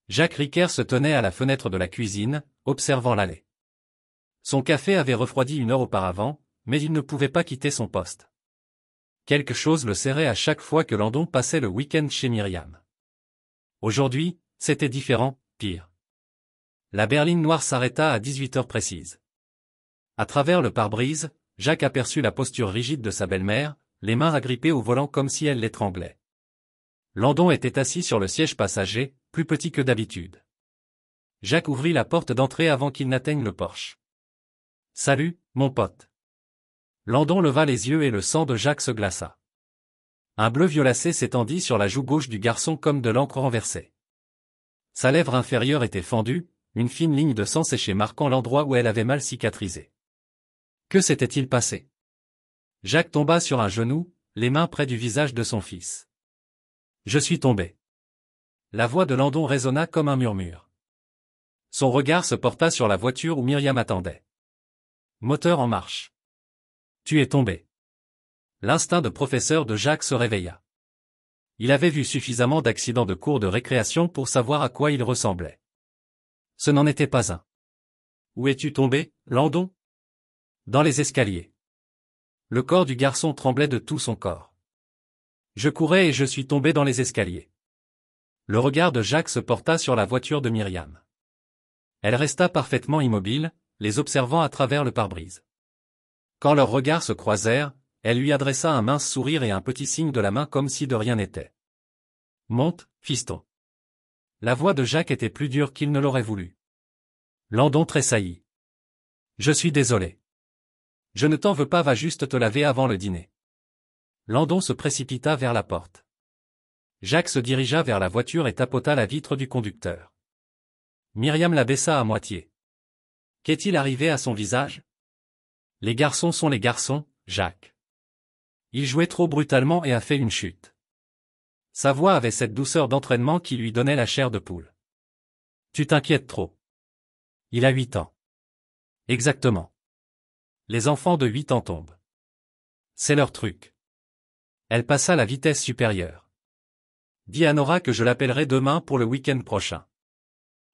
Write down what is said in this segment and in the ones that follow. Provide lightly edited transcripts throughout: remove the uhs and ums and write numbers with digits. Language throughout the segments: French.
Jacques Riquer se tenait à la fenêtre de la cuisine, observant l'allée. Son café avait refroidi une heure auparavant, mais il ne pouvait pas quitter son poste. Quelque chose le serrait à chaque fois que Landon passait le week-end chez Myriam. Aujourd'hui, c'était différent, pire. La berline noire s'arrêta à 18 heures précises. À travers le pare-brise, Jacques aperçut la posture rigide de sa belle-mère, les mains agrippées au volant comme si elle l'étranglait. Landon était assis sur le siège passager, plus petit que d'habitude. Jacques ouvrit la porte d'entrée avant qu'il n'atteigne le porche. « Salut, mon pote. » Landon leva les yeux et le sang de Jacques se glaça. Un bleu violacé s'étendit sur la joue gauche du garçon comme de l'encre renversée. Sa lèvre inférieure était fendue, une fine ligne de sang séché marquant l'endroit où elle avait mal cicatrisé. Que s'était-il passé? Jacques tomba sur un genou, les mains près du visage de son fils. « Je suis tombé. » La voix de Landon résonna comme un murmure. Son regard se porta sur la voiture où Myriam attendait. Moteur en marche. « Tu es tombé. » L'instinct de professeur de Jacques se réveilla. Il avait vu suffisamment d'accidents de cours de récréation pour savoir à quoi il ressemblait. Ce n'en était pas un. « Où es-tu tombé, Landon ?»« Dans les escaliers. » Le corps du garçon tremblait de tout son corps. « Je courais et je suis tombé dans les escaliers. » Le regard de Jacques se porta sur la voiture de Myriam. Elle resta parfaitement immobile, les observant à travers le pare-brise. Quand leurs regards se croisèrent, elle lui adressa un mince sourire et un petit signe de la main comme si de rien n'était. « Monte, fiston. » La voix de Jacques était plus dure qu'il ne l'aurait voulu. Landon tressaillit. « Je suis désolé. Je ne t'en veux pas, va juste te laver avant le dîner. » Landon se précipita vers la porte. Jacques se dirigea vers la voiture et tapota la vitre du conducteur. Myriam la baissa à moitié. Qu'est-il arrivé à son visage? Les garçons sont les garçons, Jacques. Il jouait trop brutalement et a fait une chute. Sa voix avait cette douceur d'entraînement qui lui donnait la chair de poule. Tu t'inquiètes trop. Il a 8 ans. Exactement. Les enfants de 8 ans tombent. C'est leur truc. Elle passa la vitesse supérieure. Dis à Nora que je l'appellerai demain pour le week-end prochain.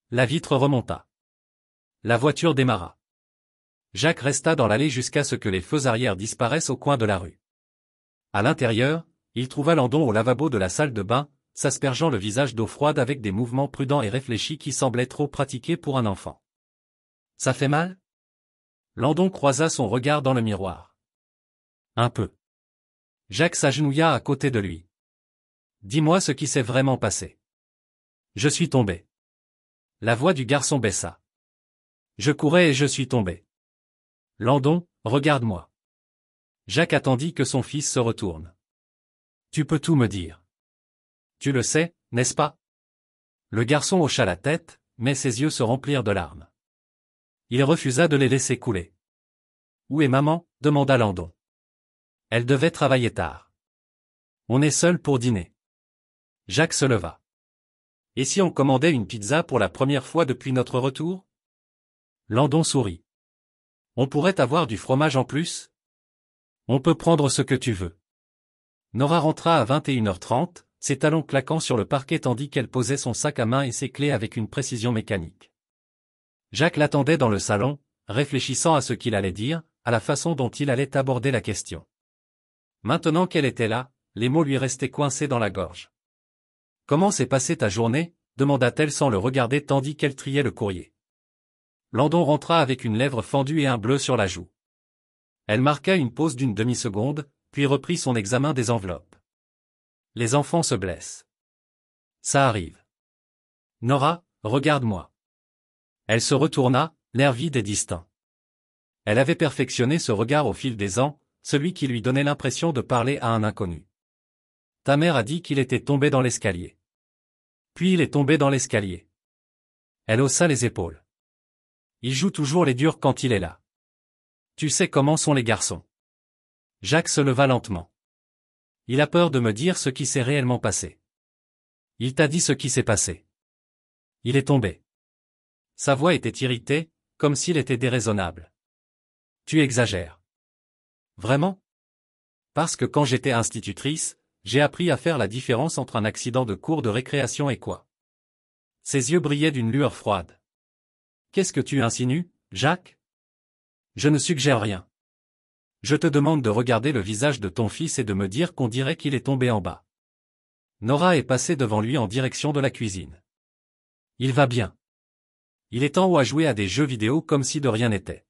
La vitre remonta. La voiture démarra. Jacques resta dans l'allée jusqu'à ce que les feux arrière disparaissent au coin de la rue. À l'intérieur, il trouva Landon au lavabo de la salle de bain, s'aspergeant le visage d'eau froide avec des mouvements prudents et réfléchis qui semblaient trop pratiqués pour un enfant. « Ça fait mal ?» Landon croisa son regard dans le miroir. « Un peu. » Jacques s'agenouilla à côté de lui. « Dis-moi ce qui s'est vraiment passé. »« Je suis tombé. » La voix du garçon baissa. « Je courais et je suis tombé. »« Landon, regarde-moi. » Jacques attendit que son fils se retourne. « Tu peux tout me dire. Tu le sais, n'est-ce pas ?» Le garçon hocha la tête, mais ses yeux se remplirent de larmes. Il refusa de les laisser couler. « Où est maman ?» demanda Landon. Elle devait travailler tard. On est seul pour dîner. Jacques se leva. « Et si on commandait une pizza pour la première fois depuis notre retour ?» Landon sourit. « On pourrait avoir du fromage en plus ? On peut prendre ce que tu veux. » Nora rentra à 21h30, ses talons claquant sur le parquet tandis qu'elle posait son sac à main et ses clés avec une précision mécanique. Jacques l'attendait dans le salon, réfléchissant à ce qu'il allait dire, à la façon dont il allait aborder la question. Maintenant qu'elle était là, les mots lui restaient coincés dans la gorge. « Comment s'est passée ta journée ?» demanda-t-elle sans le regarder tandis qu'elle triait le courrier. Landon rentra avec une lèvre fendue et un bleu sur la joue. Elle marqua une pause d'une demi-seconde, puis reprit son examen des enveloppes. Les enfants se blessent. Ça arrive. Nora, regarde-moi. Elle se retourna, l'air vide et distant. Elle avait perfectionné ce regard au fil des ans, celui qui lui donnait l'impression de parler à un inconnu. Ta mère a dit qu'il était tombé dans l'escalier. Puis il est tombé dans l'escalier. Elle haussa les épaules. Il joue toujours les durs quand il est là. Tu sais comment sont les garçons. Jacques se leva lentement. Il a peur de me dire ce qui s'est réellement passé. Il t'a dit ce qui s'est passé. Il est tombé. Sa voix était irritée, comme s'il était déraisonnable. Tu exagères. Vraiment? Parce que quand j'étais institutrice, j'ai appris à faire la différence entre un accident de cours de récréation et quoi. Ses yeux brillaient d'une lueur froide. Qu'est-ce que tu insinues, Jacques? Je ne suggère rien. Je te demande de regarder le visage de ton fils et de me dire qu'on dirait qu'il est tombé en bas. Nora est passée devant lui en direction de la cuisine. Il va bien. Il est en haut à jouer à des jeux vidéo comme si de rien n'était.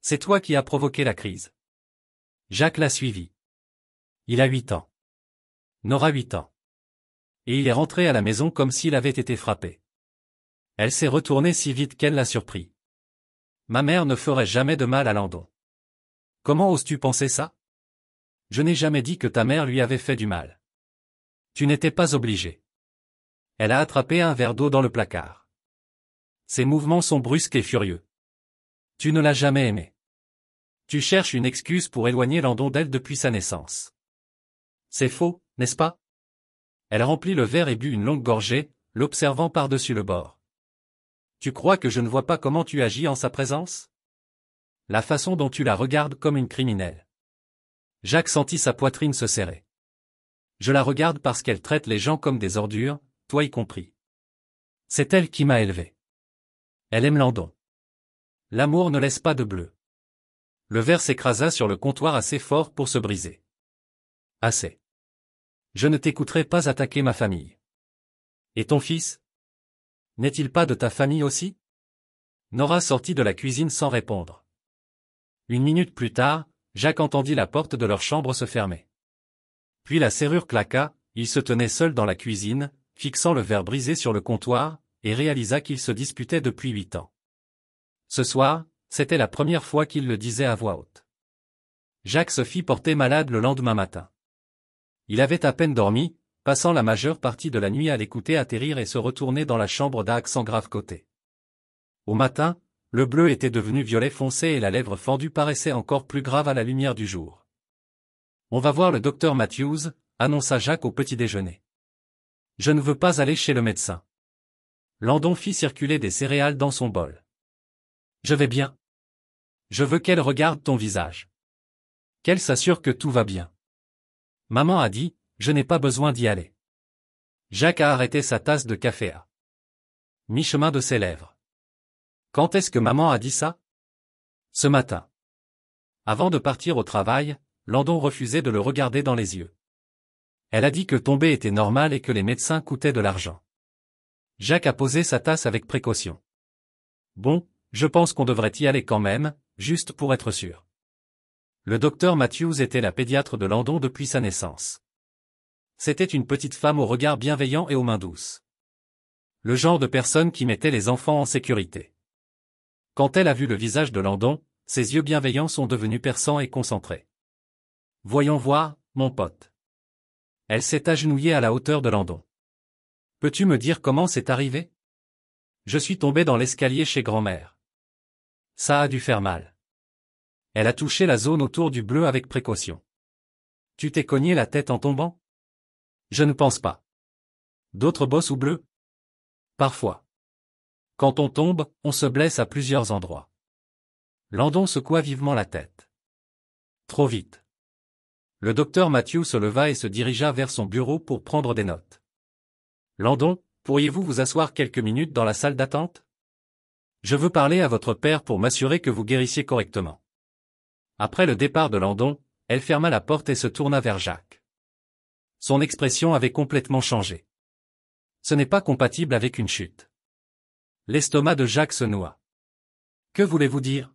C'est toi qui as provoqué la crise. Jacques l'a suivi. Il a 8 ans. Nora 8 ans. Et il est rentré à la maison comme s'il avait été frappé. Elle s'est retournée si vite qu'elle l'a surpris. Ma mère ne ferait jamais de mal à Landon. Comment oses-tu penser ça? Je n'ai jamais dit que ta mère lui avait fait du mal. Tu n'étais pas obligé. Elle a attrapé un verre d'eau dans le placard. Ses mouvements sont brusques et furieux. Tu ne l'as jamais aimé. Tu cherches une excuse pour éloigner Landon d'elle depuis sa naissance. C'est faux, n'est-ce pas? Elle remplit le verre et but une longue gorgée, l'observant par-dessus le bord. Tu crois que je ne vois pas comment tu agis en sa présence? La façon dont tu la regardes comme une criminelle. Jacques sentit sa poitrine se serrer. Je la regarde parce qu'elle traite les gens comme des ordures, toi y compris. C'est elle qui m'a élevé. Elle aime Landon. L'amour ne laisse pas de bleu. Le verre s'écrasa sur le comptoir assez fort pour se briser. Assez. Je ne t'écouterai pas attaquer ma famille. Et ton fils? N'est-il pas de ta famille aussi? Nora sortit de la cuisine sans répondre. Une minute plus tard, Jacques entendit la porte de leur chambre se fermer. Puis la serrure claqua, il se tenait seul dans la cuisine, fixant le verre brisé sur le comptoir, et réalisa qu'ils se disputaient depuis 8 ans. Ce soir, c'était la première fois qu'il le disait à voix haute. Jacques se fit porter malade le lendemain matin. Il avait à peine dormi, passant la majeure partie de la nuit à l'écouter atterrir et se retourner dans la chambre d'Ag sans grave côté. Au matin, le bleu était devenu violet foncé et la lèvre fendue paraissait encore plus grave à la lumière du jour. On va voir le docteur Matthews, annonça Jacques au petit déjeuner. Je ne veux pas aller chez le médecin. Landon fit circuler des céréales dans son bol. Je vais bien. Je veux qu'elle regarde ton visage. Qu'elle s'assure que tout va bien. Maman a dit, je n'ai pas besoin d'y aller. Jacques a arrêté sa tasse de café à mi-chemin de ses lèvres. Quand est-ce que maman a dit ça? Ce matin. Avant de partir au travail, Landon refusait de le regarder dans les yeux. Elle a dit que tomber était normal et que les médecins coûtaient de l'argent. Jacques a posé sa tasse avec précaution. Bon, je pense qu'on devrait y aller quand même, juste pour être sûr. Le docteur Matthews était la pédiatre de Landon depuis sa naissance. C'était une petite femme au regard bienveillant et aux mains douces. Le genre de personne qui mettait les enfants en sécurité. Quand elle a vu le visage de Landon, ses yeux bienveillants sont devenus perçants et concentrés. Voyons voir, mon pote. Elle s'est agenouillée à la hauteur de Landon. Peux-tu me dire comment c'est arrivé? Je suis tombé dans l'escalier chez grand-mère. Ça a dû faire mal. Elle a touché la zone autour du bleu avec précaution. Tu t'es cogné la tête en tombant? Je ne pense pas. D'autres bosses ou bleus? Parfois. Quand on tombe, on se blesse à plusieurs endroits. Landon secoua vivement la tête. Trop vite. Le docteur Matthew se leva et se dirigea vers son bureau pour prendre des notes. Landon, pourriez-vous vous asseoir quelques minutes dans la salle d'attente? Je veux parler à votre père pour m'assurer que vous guérissiez correctement. Après le départ de Landon, elle ferma la porte et se tourna vers Jacques. Son expression avait complètement changé. Ce n'est pas compatible avec une chute. L'estomac de Jacques se noua. Que voulez-vous dire?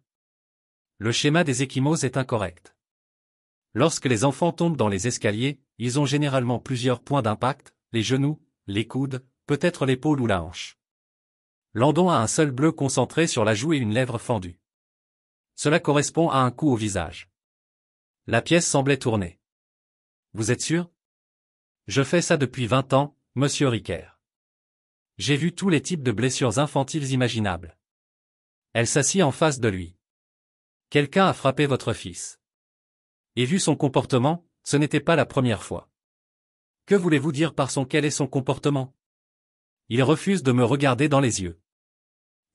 Le schéma des ecchymoses est incorrect. Lorsque les enfants tombent dans les escaliers, ils ont généralement plusieurs points d'impact, les genoux, les coudes, peut-être l'épaule ou la hanche. Landon a un seul bleu concentré sur la joue et une lèvre fendue. Cela correspond à un coup au visage. La pièce semblait tourner. Vous êtes sûr? Je fais ça depuis 20 ans, monsieur Ricker. J'ai vu tous les types de blessures infantiles imaginables. Elle s'assit en face de lui. Quelqu'un a frappé votre fils. Et vu son comportement, ce n'était pas la première fois. Que voulez-vous dire par quel est son comportement? Il refuse de me regarder dans les yeux.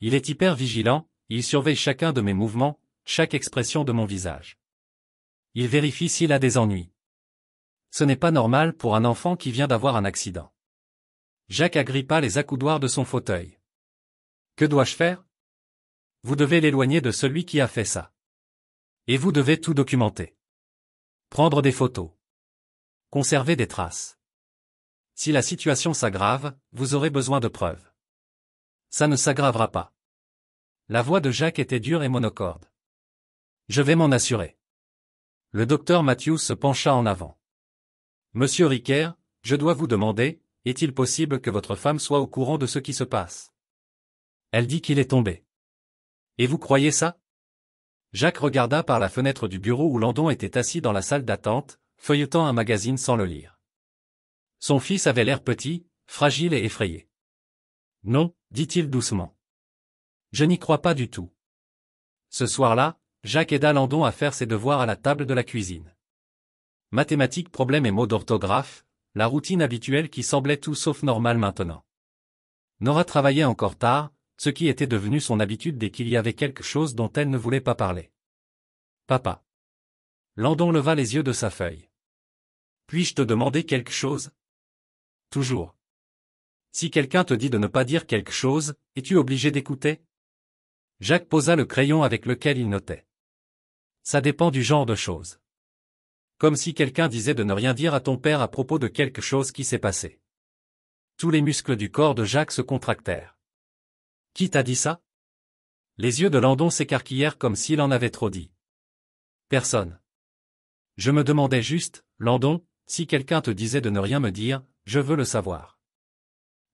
Il est hyper vigilant, il surveille chacun de mes mouvements, chaque expression de mon visage. Il vérifie s'il a des ennuis. Ce n'est pas normal pour un enfant qui vient d'avoir un accident. Jacques agrippa les accoudoirs de son fauteuil. Que dois-je faire? Vous devez l'éloigner de celui qui a fait ça. Et vous devez tout documenter. Prendre des photos. Conserver des traces. Si la situation s'aggrave, vous aurez besoin de preuves. Ça ne s'aggravera pas. La voix de Jacques était dure et monocorde. Je vais m'en assurer. Le docteur Matthews se pencha en avant. Monsieur Ricker, je dois vous demander, est-il possible que votre femme soit au courant de ce qui se passe? Elle dit qu'il est tombé. Et vous croyez ça? Jacques regarda par la fenêtre du bureau où Landon était assis dans la salle d'attente, feuilletant un magazine sans le lire. Son fils avait l'air petit, fragile et effrayé. Non, dit-il doucement. Je n'y crois pas du tout. Ce soir-là, Jacques aida Landon à faire ses devoirs à la table de la cuisine. Mathématiques, problèmes et mots d'orthographe, la routine habituelle qui semblait tout sauf normale maintenant. Nora travaillait encore tard, ce qui était devenu son habitude dès qu'il y avait quelque chose dont elle ne voulait pas parler. Papa. Landon leva les yeux de sa feuille. Puis-je te demander quelque chose? Toujours. Si quelqu'un te dit de ne pas dire quelque chose, es-tu obligé d'écouter? Jacques posa le crayon avec lequel il notait. Ça dépend du genre de choses. Comme si quelqu'un disait de ne rien dire à ton père à propos de quelque chose qui s'est passé. Tous les muscles du corps de Jacques se contractèrent. Qui t'a dit ça? Les yeux de Landon s'écarquillèrent comme s'il en avait trop dit. Personne. Je me demandais juste, Landon, si quelqu'un te disait de ne rien me dire, je veux le savoir.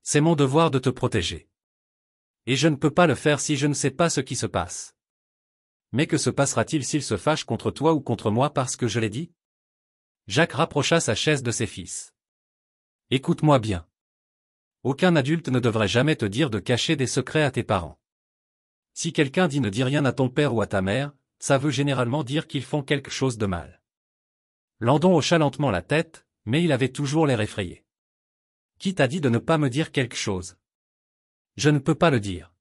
C'est mon devoir de te protéger. Et je ne peux pas le faire si je ne sais pas ce qui se passe. Mais que se passera-t-il s'il se fâche contre toi ou contre moi parce que je l'ai dit? Jacques rapprocha sa chaise de ses fils. Écoute-moi bien. Aucun adulte ne devrait jamais te dire de cacher des secrets à tes parents. Si quelqu'un dit ne dis rien à ton père ou à ta mère, ça veut généralement dire qu'ils font quelque chose de mal. Landon hocha lentement la tête, mais il avait toujours l'air effrayé. Qui t'a dit de ne pas me dire quelque chose? Je ne peux pas le dire.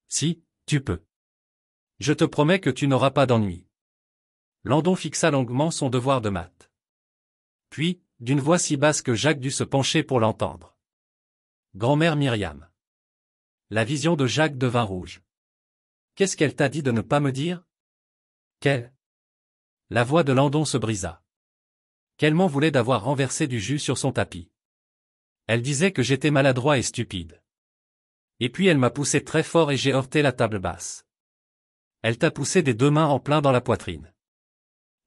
Si, tu peux. Je te promets que tu n'auras pas d'ennui. Landon fixa longuement son devoir de maths. Puis, d'une voix si basse que Jacques dut se pencher pour l'entendre. Grand-mère Myriam. La vision de Jacques devint rouge. Qu'est-ce qu'elle t'a dit de ne pas me dire? Qu'elle? La voix de Landon se brisa. Qu'elle m'en voulait d'avoir renversé du jus sur son tapis. Elle disait que j'étais maladroit et stupide. Et puis elle m'a poussé très fort et j'ai heurté la table basse. Elle t'a poussé des deux mains en plein dans la poitrine.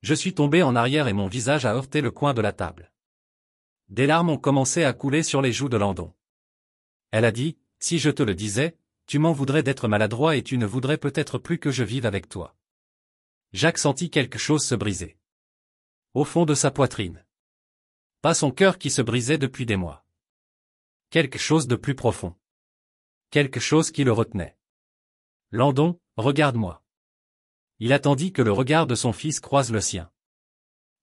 Je suis tombé en arrière et mon visage a heurté le coin de la table. Des larmes ont commencé à couler sur les joues de Landon. Elle a dit, si je te le disais, tu m'en voudrais d'être maladroit et tu ne voudrais peut-être plus que je vive avec toi. Jacques sentit quelque chose se briser. Au fond de sa poitrine. Pas son cœur qui se brisait depuis des mois. Quelque chose de plus profond. Quelque chose qui le retenait. Landon, regarde-moi. Il attendit que le regard de son fils croise le sien.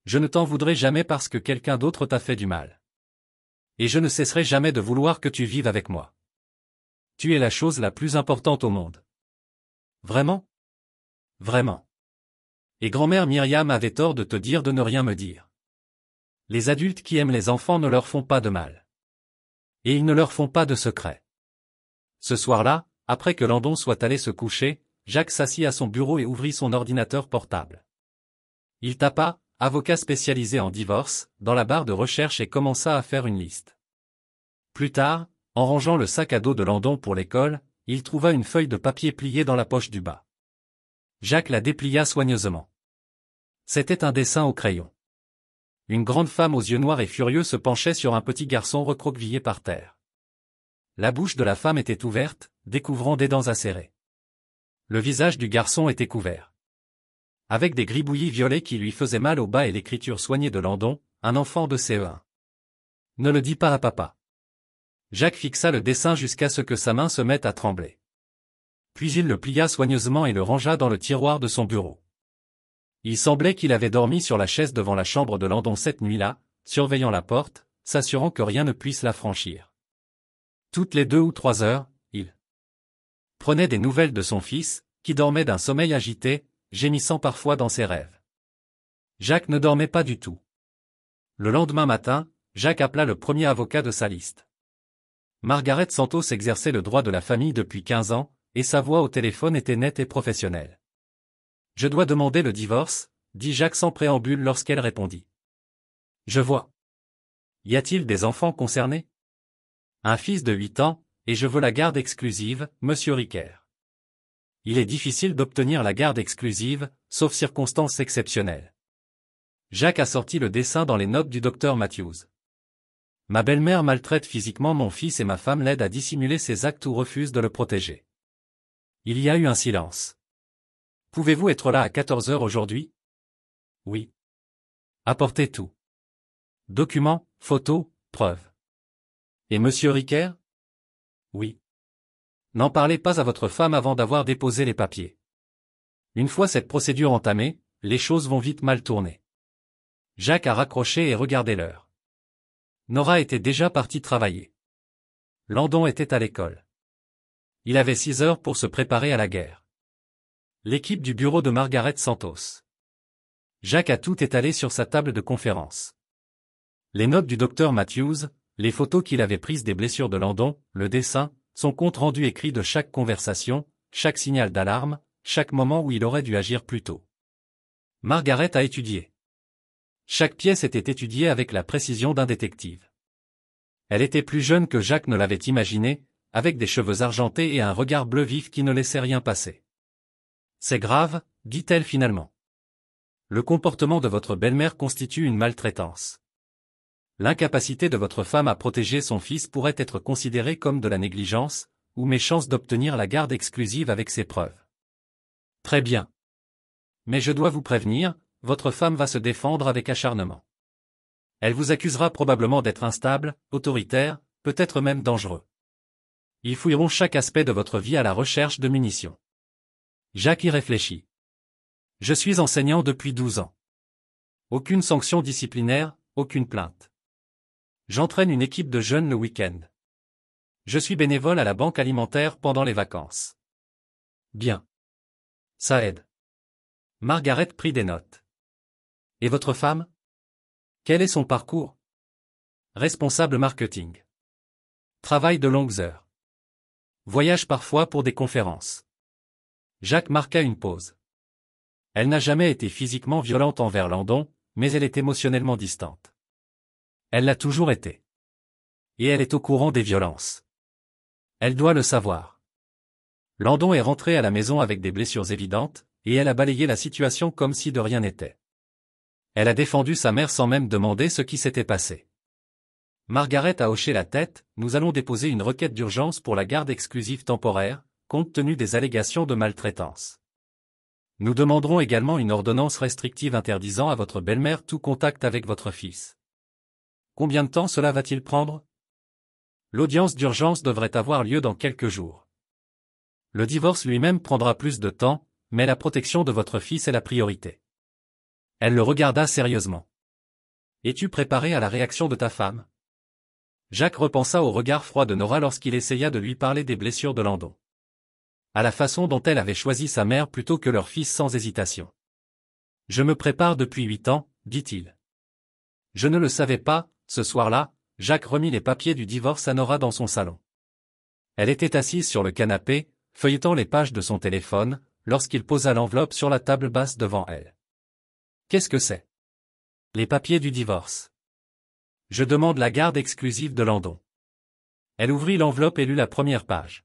Je ne t'en voudrai jamais parce que quelqu'un d'autre t'a fait du mal. Et je ne cesserai jamais de vouloir que tu vives avec moi. Tu es la chose la plus importante au monde. Vraiment? Vraiment. Et grand-mère Myriam avait tort de te dire de ne rien me dire. Les adultes qui aiment les enfants ne leur font pas de mal. Et ils ne leur font pas de secrets. Ce soir-là, après que Landon soit allé se coucher, Jacques s'assit à son bureau et ouvrit son ordinateur portable. Il tapa, avocat spécialisé en divorce, dans la barre de recherche et commença à faire une liste. Plus tard, en rangeant le sac à dos de Landon pour l'école, il trouva une feuille de papier pliée dans la poche du bas. Jacques la déplia soigneusement. C'était un dessin au crayon. Une grande femme aux yeux noirs et furieux se penchait sur un petit garçon recroquevillé par terre. La bouche de la femme était ouverte, découvrant des dents acérées. Le visage du garçon était couvert. Avec des gribouillis violets qui lui faisaient mal au bas et l'écriture soignée de Landon, un enfant de CE1. Ne le dis pas à papa. Jacques fixa le dessin jusqu'à ce que sa main se mette à trembler. Puis il le plia soigneusement et le rangea dans le tiroir de son bureau. Il semblait qu'il avait dormi sur la chaise devant la chambre de Landon cette nuit-là, surveillant la porte, s'assurant que rien ne puisse la franchir. Toutes les 2 ou 3 heures, il prenait des nouvelles de son fils, qui dormait d'un sommeil agité, gémissant parfois dans ses rêves. Jacques ne dormait pas du tout. Le lendemain matin, Jacques appela le premier avocat de sa liste. Margaret Santos exerçait le droit de la famille depuis 15 ans, et sa voix au téléphone était nette et professionnelle. Je dois demander le divorce, dit Jacques sans préambule lorsqu'elle répondit. Je vois. Y a-t-il des enfants concernés? Un fils de 8 ans, et je veux la garde exclusive, monsieur Riquer. Il est difficile d'obtenir la garde exclusive, sauf circonstances exceptionnelles. Jacques a sorti le dessin dans les notes du docteur Matthews. Ma belle-mère maltraite physiquement mon fils et ma femme l'aide à dissimuler ses actes ou refuse de le protéger. Il y a eu un silence. Pouvez-vous être là à 14 heures aujourd'hui? Oui. Apportez tout. Documents, photos, preuves. Et monsieur Riquer? Oui. N'en parlez pas à votre femme avant d'avoir déposé les papiers. Une fois cette procédure entamée, les choses vont vite mal tourner. Jacques a raccroché et regardé l'heure. Nora était déjà partie travailler. Landon était à l'école. Il avait 6 heures pour se préparer à la guerre. L'équipe du bureau de Margaret Santos. Jacques a tout étalé sur sa table de conférence. Les notes du docteur Matthews, les photos qu'il avait prises des blessures de Landon, le dessin, son compte rendu écrit de chaque conversation, chaque signal d'alarme, chaque moment où il aurait dû agir plus tôt. Margaret a étudié. Chaque pièce était étudiée avec la précision d'un détective. Elle était plus jeune que Jacques ne l'avait imaginé, avec des cheveux argentés et un regard bleu vif qui ne laissait rien passer. C'est grave, dit-elle finalement. Le comportement de votre belle-mère constitue une maltraitance. L'incapacité de votre femme à protéger son fils pourrait être considérée comme de la négligence, ou méchance d'obtenir la garde exclusive avec ses preuves. Très bien. Mais je dois vous prévenir, votre femme va se défendre avec acharnement. Elle vous accusera probablement d'être instable, autoritaire, peut-être même dangereux. Ils fouilleront chaque aspect de votre vie à la recherche de munitions. Jacques y réfléchit. Je suis enseignant depuis 12 ans. Aucune sanction disciplinaire, aucune plainte. J'entraîne une équipe de jeunes le week-end. Je suis bénévole à la banque alimentaire pendant les vacances. Bien. Ça aide. Margaret prit des notes. Et votre femme? Quel est son parcours? Responsable marketing. Travail de longues heures. Voyage parfois pour des conférences. Jacques marqua une pause. Elle n'a jamais été physiquement violente envers Landon, mais elle est émotionnellement distante. Elle l'a toujours été. Et elle est au courant des violences. Elle doit le savoir. Landon est rentré à la maison avec des blessures évidentes, et elle a balayé la situation comme si de rien n'était. Elle a défendu sa mère sans même demander ce qui s'était passé. Margaret a hoché la tête, nous allons déposer une requête d'urgence pour la garde exclusive temporaire, compte tenu des allégations de maltraitance. Nous demanderons également une ordonnance restrictive interdisant à votre belle-mère tout contact avec votre fils. Combien de temps cela va-t-il prendre? L'audience d'urgence devrait avoir lieu dans quelques jours. Le divorce lui-même prendra plus de temps, mais la protection de votre fils est la priorité. Elle le regarda sérieusement. Es-tu préparé à la réaction de ta femme? Jacques repensa au regard froid de Nora lorsqu'il essaya de lui parler des blessures de Landon. À la façon dont elle avait choisi sa mère plutôt que leur fils sans hésitation. Je me prépare depuis 8 ans, dit-il. Je ne le savais pas, ce soir-là, Jacques remit les papiers du divorce à Nora dans son salon. Elle était assise sur le canapé, feuilletant les pages de son téléphone, lorsqu'il posa l'enveloppe sur la table basse devant elle. Qu'est-ce que c'est? Les papiers du divorce. Je demande la garde exclusive de Landon. Elle ouvrit l'enveloppe et lut la première page.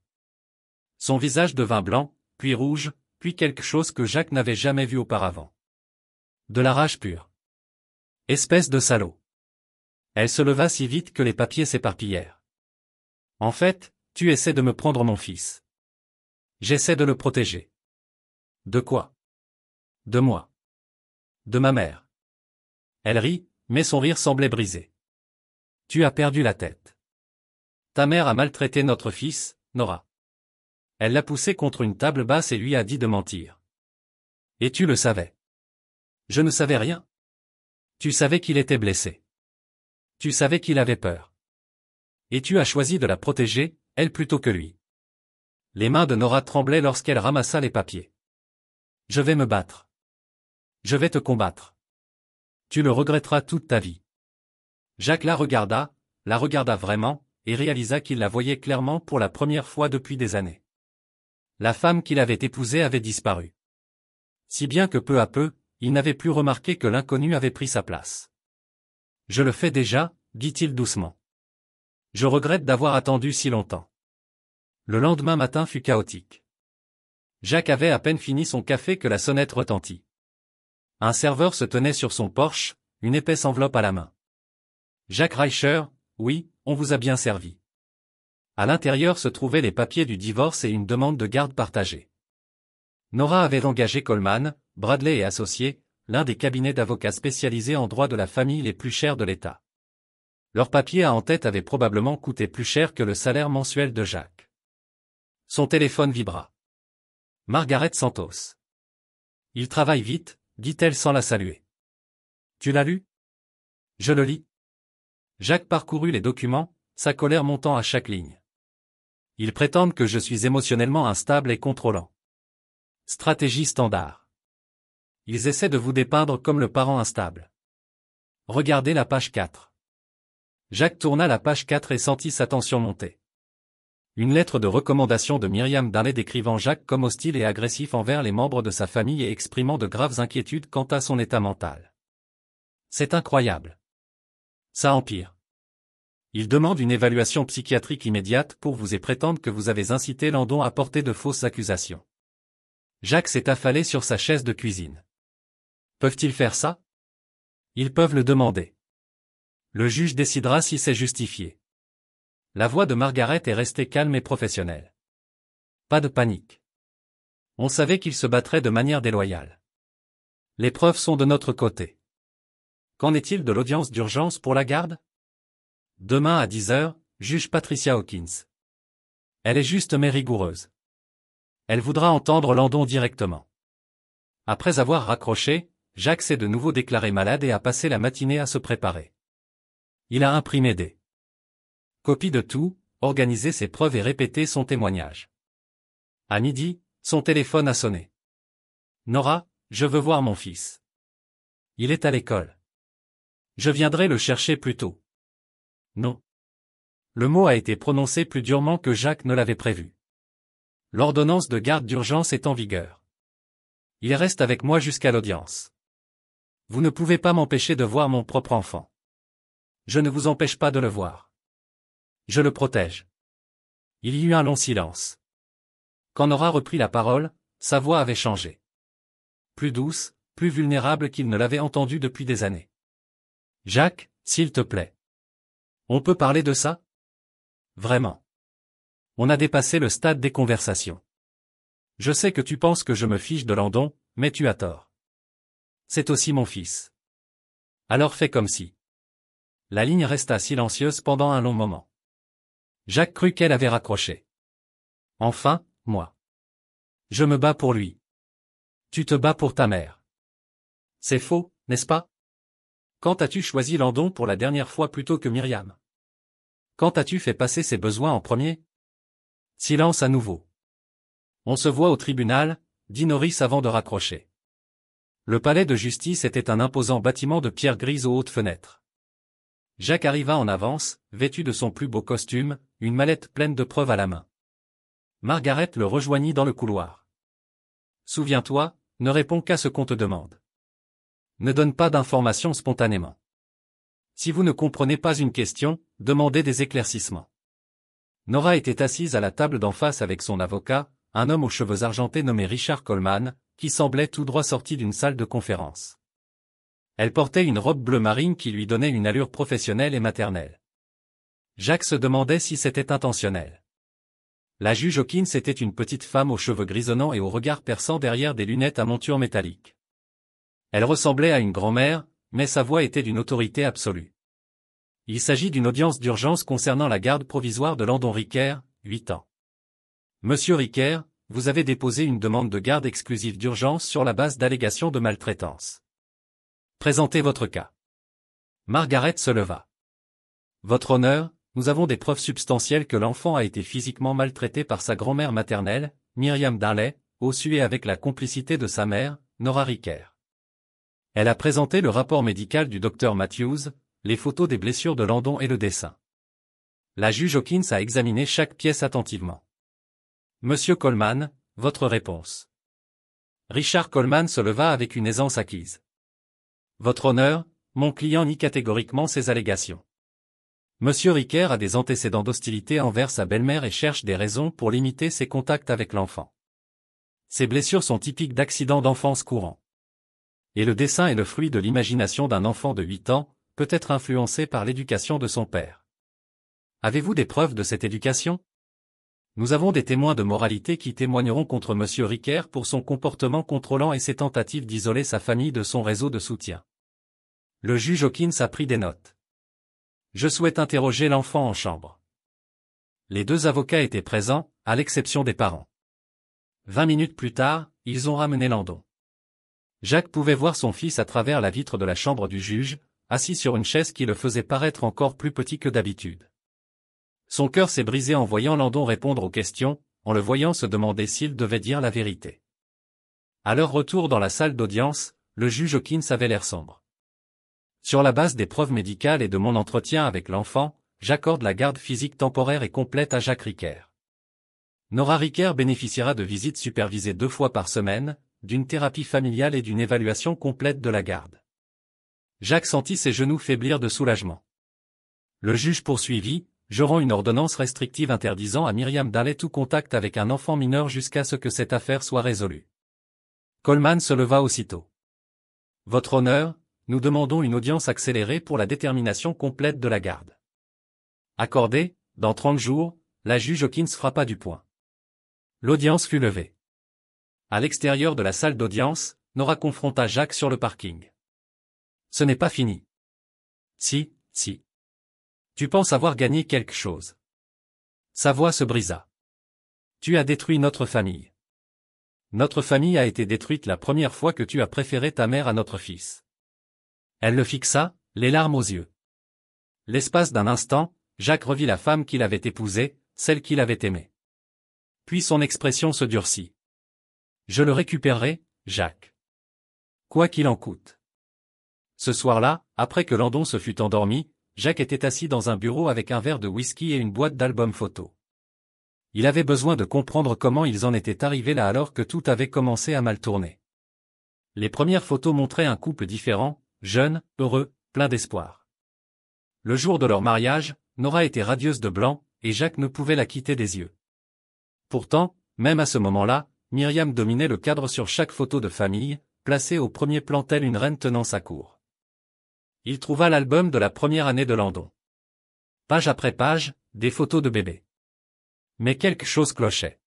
Son visage devint blanc, puis rouge, puis quelque chose que Jacques n'avait jamais vu auparavant. De la rage pure. Espèce de salaud. Elle se leva si vite que les papiers s'éparpillèrent. En fait, tu essaies de me prendre mon fils. J'essaie de le protéger. De quoi? De moi. De ma mère. Elle rit, mais son rire semblait brisé. Tu as perdu la tête. Ta mère a maltraité notre fils, Nora. Elle l'a poussé contre une table basse et lui a dit de mentir. Et tu le savais. Je ne savais rien. Tu savais qu'il était blessé. Tu savais qu'il avait peur. Et tu as choisi de la protéger, elle plutôt que lui. Les mains de Nora tremblaient lorsqu'elle ramassa les papiers. Je vais me battre. Je vais te combattre. Tu le regretteras toute ta vie. Jacques la regarda vraiment, et réalisa qu'il la voyait clairement pour la première fois depuis des années. La femme qu'il avait épousée avait disparu. Si bien que peu à peu, il n'avait plus remarqué que l'inconnu avait pris sa place. « Je le fais déjà », dit-il doucement. « Je regrette d'avoir attendu si longtemps. » Le lendemain matin fut chaotique. Jacques avait à peine fini son café que la sonnette retentit. Un serveur se tenait sur son porche, une épaisse enveloppe à la main. « Jacques Reicher, oui, on vous a bien servi. » À l'intérieur se trouvaient les papiers du divorce et une demande de garde partagée. Nora avait engagé Coleman, Bradley et Associés, l'un des cabinets d'avocats spécialisés en droit de la famille les plus chers de l'État. Leur papier à en-tête avait probablement coûté plus cher que le salaire mensuel de Jacques. Son téléphone vibra. Margaret Santos. « Il travaille vite », dit-elle sans la saluer. « Tu l'as lu ? » ?»« Je le lis. » Jacques parcourut les documents, sa colère montant à chaque ligne. « Ils prétendent que je suis émotionnellement instable et contrôlant. Stratégie standard. Ils essaient de vous dépeindre comme le parent instable. Regardez la page 4. » Jacques tourna la page 4 et sentit sa tension monter. Une lettre de recommandation de Myriam Darley décrivant Jacques comme hostile et agressif envers les membres de sa famille et exprimant de graves inquiétudes quant à son état mental. C'est incroyable. Ça empire. Il demande une évaluation psychiatrique immédiate pour vous et prétendent que vous avez incité Landon à porter de fausses accusations. Jacques s'est affalé sur sa chaise de cuisine. Peuvent-ils faire ça? Ils peuvent le demander. Le juge décidera si c'est justifié. La voix de Margaret est restée calme et professionnelle. Pas de panique. On savait qu'il se battrait de manière déloyale. Les preuves sont de notre côté. Qu'en est-il de l'audience d'urgence pour la garde? Demain à 10 heures, juge Patricia Hawkins. Elle est juste mais rigoureuse. Elle voudra entendre Landon directement. Après avoir raccroché, Jacques s'est de nouveau déclaré malade et a passé la matinée à se préparer. Il a imprimé des copies de tout, organisé ses preuves et répété son témoignage. À midi, son téléphone a sonné. Nora, je veux voir mon fils. Il est à l'école. Je viendrai le chercher plus tôt. Non. Le mot a été prononcé plus durement que Jacques ne l'avait prévu. L'ordonnance de garde d'urgence est en vigueur. Il reste avec moi jusqu'à l'audience. Vous ne pouvez pas m'empêcher de voir mon propre enfant. Je ne vous empêche pas de le voir. Je le protège. Il y eut un long silence. Quand Nora reprit la parole, sa voix avait changé. Plus douce, plus vulnérable qu'il ne l'avait entendue depuis des années. Jacques, s'il te plaît. On peut parler de ça? Vraiment. On a dépassé le stade des conversations. Je sais que tu penses que je me fiche de Landon, mais tu as tort. C'est aussi mon fils. Alors fais comme si. La ligne resta silencieuse pendant un long moment. Jacques crut qu'elle avait raccroché. Enfin, moi. Je me bats pour lui. Tu te bats pour ta mère. C'est faux, n'est-ce pas? Quand as-tu choisi Landon pour la dernière fois plutôt que Myriam? Quand as-tu fait passer ses besoins en premier? Silence à nouveau. On se voit au tribunal, dit Norris avant de raccrocher. Le palais de justice était un imposant bâtiment de pierre grise aux hautes fenêtres. Jacques arriva en avance, vêtu de son plus beau costume, une mallette pleine de preuves à la main. Margaret le rejoignit dans le couloir. Souviens-toi, ne réponds qu'à ce qu'on te demande. Ne donne pas d'informations spontanément. Si vous ne comprenez pas une question, demandez des éclaircissements. Nora était assise à la table d'en face avec son avocat, un homme aux cheveux argentés nommé Richard Coleman, qui semblait tout droit sorti d'une salle de conférence. Elle portait une robe bleu marine qui lui donnait une allure professionnelle et maternelle. Jacques se demandait si c'était intentionnel. La juge Hawkins était une petite femme aux cheveux grisonnants et au regard perçant derrière des lunettes à monture métallique. Elle ressemblait à une grand-mère, mais sa voix était d'une autorité absolue. Il s'agit d'une audience d'urgence concernant la garde provisoire de Landon Ricker, 8 ans. Monsieur Ricker, vous avez déposé une demande de garde exclusive d'urgence sur la base d'allégations de maltraitance. Présentez votre cas. Margaret se leva. Votre honneur, nous avons des preuves substantielles que l'enfant a été physiquement maltraité par sa grand-mère maternelle, Myriam Darley, au su et avec la complicité de sa mère, Nora Ricker. Elle a présenté le rapport médical du docteur Matthews, les photos des blessures de Landon et le dessin. La juge Hawkins a examiné chaque pièce attentivement. Monsieur Coleman, votre réponse. Richard Coleman se leva avec une aisance acquise. Votre honneur, mon client nie catégoriquement ces allégations. Monsieur Ricker a des antécédents d'hostilité envers sa belle-mère et cherche des raisons pour limiter ses contacts avec l'enfant. Ces blessures sont typiques d'accidents d'enfance courants. Et le dessin est le fruit de l'imagination d'un enfant de 8 ans, peut-être influencé par l'éducation de son père. Avez-vous des preuves de cette éducation? Nous avons des témoins de moralité qui témoigneront contre Monsieur Ricker pour son comportement contrôlant et ses tentatives d'isoler sa famille de son réseau de soutien. Le juge Hawkins a pris des notes. Je souhaite interroger l'enfant en chambre. Les 2 avocats étaient présents, à l'exception des parents. 20 minutes plus tard, ils ont ramené Landon. Jacques pouvait voir son fils à travers la vitre de la chambre du juge, assis sur une chaise qui le faisait paraître encore plus petit que d'habitude. Son cœur s'est brisé en voyant Landon répondre aux questions, en le voyant se demander s'il devait dire la vérité. À leur retour dans la salle d'audience, le juge Hawkins avait l'air sombre. Sur la base des preuves médicales et de mon entretien avec l'enfant, j'accorde la garde physique temporaire et complète à Jacques Ricker. Nora Ricker bénéficiera de visites supervisées 2 fois par semaine, d'une thérapie familiale et d'une évaluation complète de la garde. Jacques sentit ses genoux faiblir de soulagement. Le juge poursuivit, je rends une ordonnance restrictive interdisant à Myriam Daley tout contact avec un enfant mineur jusqu'à ce que cette affaire soit résolue. Coleman se leva aussitôt. Votre honneur, nous demandons une audience accélérée pour la détermination complète de la garde. Accordé, dans 30 jours, la juge Hawkins frappa du poing. L'audience fut levée. À l'extérieur de la salle d'audience, Nora confronta Jacques sur le parking. Ce n'est pas fini. Si. Tu penses avoir gagné quelque chose. Sa voix se brisa. Tu as détruit notre famille. Notre famille a été détruite la première fois que tu as préféré ta mère à notre fils. Elle le fixa, les larmes aux yeux. L'espace d'un instant, Jacques revit la femme qu'il avait épousée, celle qu'il avait aimée. Puis son expression se durcit. Je le récupérerai, Jacques. Quoi qu'il en coûte. Ce soir-là, après que Landon se fut endormi, Jacques était assis dans un bureau avec un verre de whisky et une boîte d'albums photos. Il avait besoin de comprendre comment ils en étaient arrivés là alors que tout avait commencé à mal tourner. Les premières photos montraient un couple différent, jeune, heureux, plein d'espoir. Le jour de leur mariage, Nora était radieuse de blanc, et Jacques ne pouvait la quitter des yeux. Pourtant, même à ce moment-là, Myriam dominait le cadre sur chaque photo de famille, placée au premier plan telle une reine tenant sa cour. Il trouva l'album de la première année de Landon. Page après page, des photos de bébés. Mais quelque chose clochait.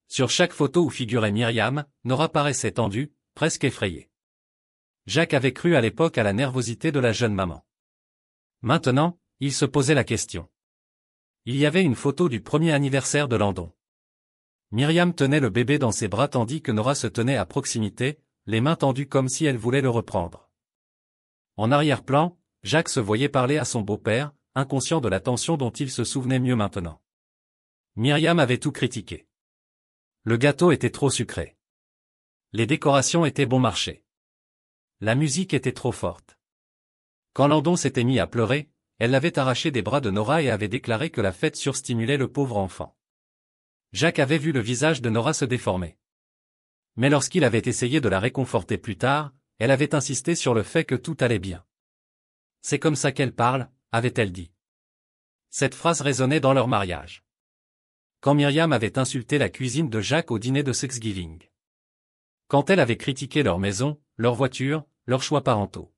Sur chaque photo où figurait Myriam, Nora paraissait tendue, presque effrayée. Jacques avait cru à l'époque à la nervosité de la jeune maman. Maintenant, il se posait la question. Il y avait une photo du premier anniversaire de Landon. Myriam tenait le bébé dans ses bras tandis que Nora se tenait à proximité, les mains tendues comme si elle voulait le reprendre. En arrière-plan, Jacques se voyait parler à son beau-père, inconscient de la tension dont il se souvenait mieux maintenant. Myriam avait tout critiqué. Le gâteau était trop sucré. Les décorations étaient bon marché. La musique était trop forte. Quand Landon s'était mis à pleurer, elle l'avait arraché des bras de Nora et avait déclaré que la fête surstimulait le pauvre enfant. Jacques avait vu le visage de Nora se déformer. Mais lorsqu'il avait essayé de la réconforter plus tard, elle avait insisté sur le fait que tout allait bien. C'est comme ça qu'elle parle, avait-elle dit. Cette phrase résonnait dans leur mariage. Quand Myriam avait insulté la cuisine de Jacques au dîner de Thanksgiving. Quand elle avait critiqué leur maison, leur voiture, leurs choix parentaux.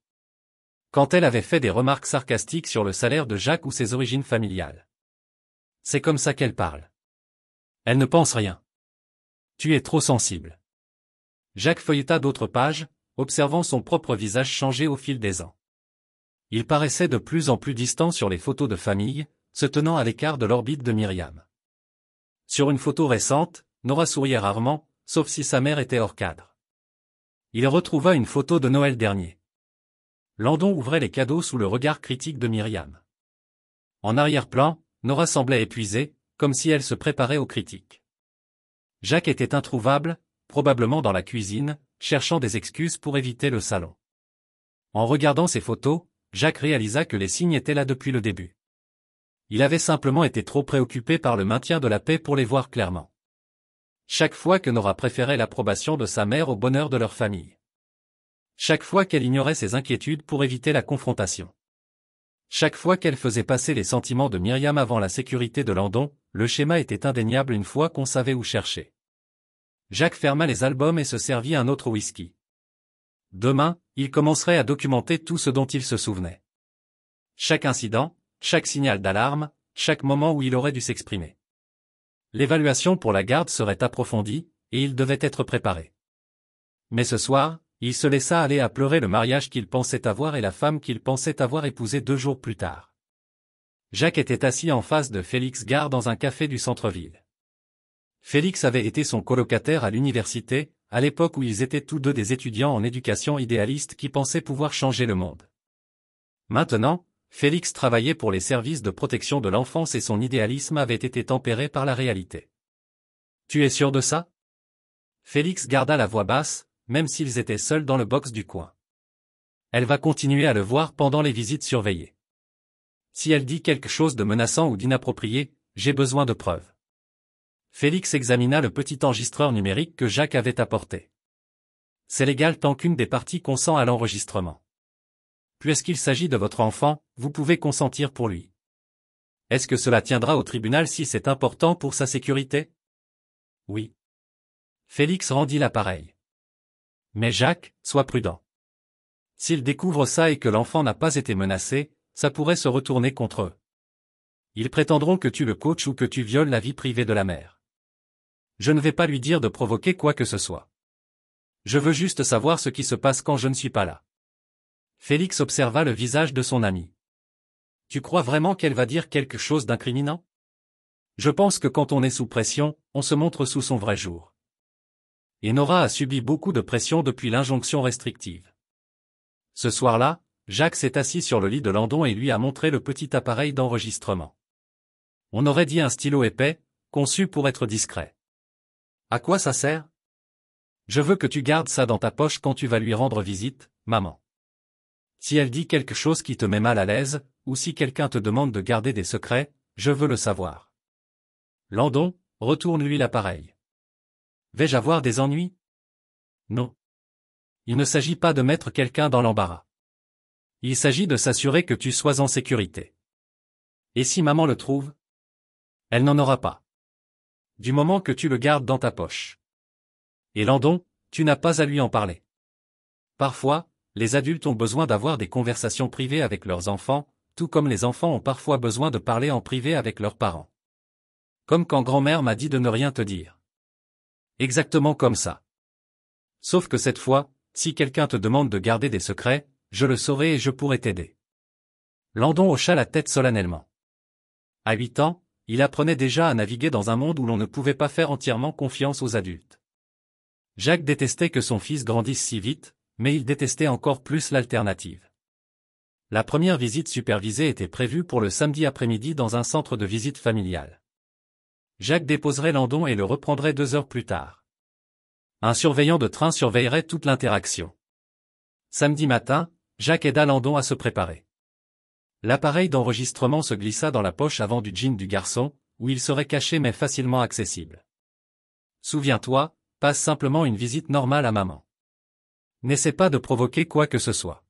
Quand elle avait fait des remarques sarcastiques sur le salaire de Jacques ou ses origines familiales. C'est comme ça qu'elle parle. Elle ne pense rien. Tu es trop sensible. Jacques feuilleta d'autres pages, observant son propre visage changer au fil des ans. Il paraissait de plus en plus distant sur les photos de famille, se tenant à l'écart de l'orbite de Myriam. Sur une photo récente, Nora souriait rarement, sauf si sa mère était hors cadre. Il retrouva une photo de Noël dernier. Landon ouvrait les cadeaux sous le regard critique de Myriam. En arrière-plan, Nora semblait épuisée, comme si elle se préparait aux critiques. Jacques était introuvable, probablement dans la cuisine, cherchant des excuses pour éviter le salon. En regardant ces photos, Jacques réalisa que les signes étaient là depuis le début. Il avait simplement été trop préoccupé par le maintien de la paix pour les voir clairement. Chaque fois que Nora préférait l'approbation de sa mère au bonheur de leur famille. Chaque fois qu'elle ignorait ses inquiétudes pour éviter la confrontation. Chaque fois qu'elle faisait passer les sentiments de Myriam avant la sécurité de Landon, le schéma était indéniable une fois qu'on savait où chercher. Jacques ferma les albums et se servit un autre whisky. Demain, il commencerait à documenter tout ce dont il se souvenait. Chaque incident, chaque signal d'alarme, chaque moment où il aurait dû s'exprimer. L'évaluation pour la garde serait approfondie, et il devait être préparé. Mais ce soir, il se laissa aller à pleurer le mariage qu'il pensait avoir et la femme qu'il pensait avoir épousée 2 jours plus tard. Jacques était assis en face de Félix Gare dans un café du centre-ville. Félix avait été son colocataire à l'université, à l'époque où ils étaient tous deux des étudiants en éducation idéalistes qui pensaient pouvoir changer le monde. Maintenant, Félix travaillait pour les services de protection de l'enfance et son idéalisme avait été tempéré par la réalité. « Tu es sûr de ça ?» Félix garda la voix basse, même s'ils étaient seuls dans le box du coin. Elle va continuer à le voir pendant les visites surveillées. Si elle dit quelque chose de menaçant ou d'inapproprié, j'ai besoin de preuves. Félix examina le petit enregistreur numérique que Jacques avait apporté. C'est légal tant qu'une des parties consent à l'enregistrement. Puisqu'il s'agit de votre enfant, vous pouvez consentir pour lui. Est-ce que cela tiendra au tribunal si c'est important pour sa sécurité? Oui. Félix rendit l'appareil. Mais Jacques, sois prudent. S'ils découvrent ça et que l'enfant n'a pas été menacé, ça pourrait se retourner contre eux. Ils prétendront que tu le coaches ou que tu violes la vie privée de la mère. Je ne vais pas lui dire de provoquer quoi que ce soit. Je veux juste savoir ce qui se passe quand je ne suis pas là. Félix observa le visage de son ami. Tu crois vraiment qu'elle va dire quelque chose d'incriminant? Je pense que quand on est sous pression, on se montre sous son vrai jour. Et Nora a subi beaucoup de pression depuis l'injonction restrictive. Ce soir-là, Jacques s'est assis sur le lit de Landon et lui a montré le petit appareil d'enregistrement. On aurait dit un stylo épais, conçu pour être discret. À quoi ça sert? Je veux que tu gardes ça dans ta poche quand tu vas lui rendre visite, maman. Si elle dit quelque chose qui te met mal à l'aise, ou si quelqu'un te demande de garder des secrets, je veux le savoir. Landon, retourne-lui l'appareil. Vais-je avoir des ennuis? Non. Il ne s'agit pas de mettre quelqu'un dans l'embarras. Il s'agit de s'assurer que tu sois en sécurité. Et si maman le trouve? Elle n'en aura pas. Du moment que tu le gardes dans ta poche. Et Landon, tu n'as pas à lui en parler. Parfois, les adultes ont besoin d'avoir des conversations privées avec leurs enfants, tout comme les enfants ont parfois besoin de parler en privé avec leurs parents. Comme quand grand-mère m'a dit de ne rien te dire. Exactement comme ça. Sauf que cette fois, si quelqu'un te demande de garder des secrets, je le saurai et je pourrai t'aider. Landon hocha la tête solennellement. À 8 ans, il apprenait déjà à naviguer dans un monde où l'on ne pouvait pas faire entièrement confiance aux adultes. Jacques détestait que son fils grandisse si vite, mais il détestait encore plus l'alternative. La première visite supervisée était prévue pour le samedi après-midi dans un centre de visite familiale. Jacques déposerait Landon et le reprendrait 2 heures plus tard. Un surveillant de train surveillerait toute l'interaction. Samedi matin, Jacques aida Landon à se préparer. L'appareil d'enregistrement se glissa dans la poche avant du jean du garçon, où il serait caché mais facilement accessible. Souviens-toi, passe simplement une visite normale à maman. N'essaie pas de provoquer quoi que ce soit.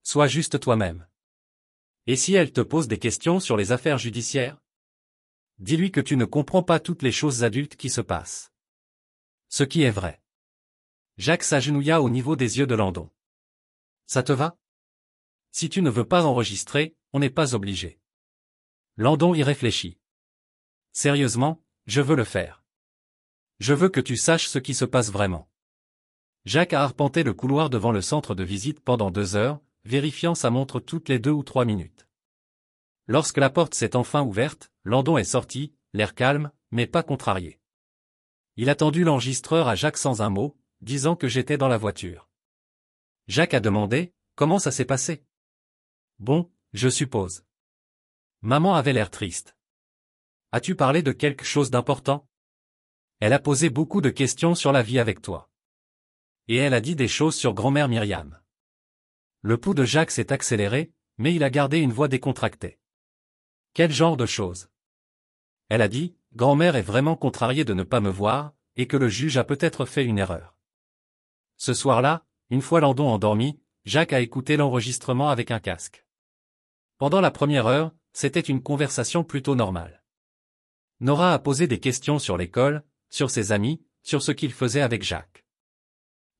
Sois juste toi-même. Et si elle te pose des questions sur les affaires judiciaires? Dis-lui que tu ne comprends pas toutes les choses adultes qui se passent. Ce qui est vrai. Jacques s'agenouilla au niveau des yeux de Landon. Ça te va? Si tu ne veux pas enregistrer, on n'est pas obligé. Landon y réfléchit. Sérieusement, je veux le faire. Je veux que tu saches ce qui se passe vraiment. Jacques a arpenté le couloir devant le centre de visite pendant 2 heures, vérifiant sa montre toutes les 2 ou 3 minutes. Lorsque la porte s'est enfin ouverte, Landon est sorti, l'air calme, mais pas contrarié. Il a tendu l'enregistreur à Jacques sans un mot, disant que j'étais dans la voiture. Jacques a demandé, comment ça s'est passé? Bon, je suppose. Maman avait l'air triste. As-tu parlé de quelque chose d'important? Elle a posé beaucoup de questions sur la vie avec toi. Et elle a dit des choses sur grand-mère Myriam. Le pouls de Jacques s'est accéléré, mais il a gardé une voix décontractée. Quel genre de choses? Elle a dit, grand-mère est vraiment contrariée de ne pas me voir, et que le juge a peut-être fait une erreur. Ce soir-là, une fois Landon endormi, Jacques a écouté l'enregistrement avec un casque. Pendant la première heure, c'était une conversation plutôt normale. Nora a posé des questions sur l'école, sur ses amis, sur ce qu'il faisait avec Jacques.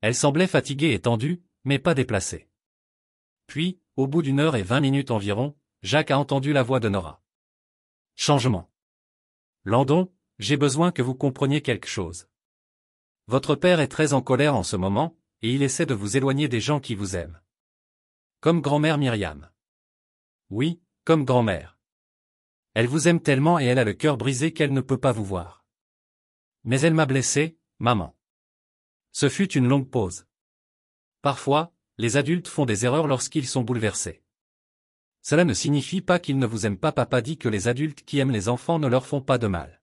Elle semblait fatiguée et tendue, mais pas déplacée. Puis, au bout d'une heure et 20 minutes environ, Jacques a entendu la voix de Nora. Changement. Landon, j'ai besoin que vous compreniez quelque chose. Votre père est très en colère en ce moment, et il essaie de vous éloigner des gens qui vous aiment. Comme grand-mère Myriam. Oui, comme grand-mère. Elle vous aime tellement et elle a le cœur brisé qu'elle ne peut pas vous voir. Mais elle m'a blessé, maman. Ce fut une longue pause. Parfois, les adultes font des erreurs lorsqu'ils sont bouleversés. Cela ne signifie pas qu'ils ne vous aiment pas. Papa dit que les adultes qui aiment les enfants ne leur font pas de mal.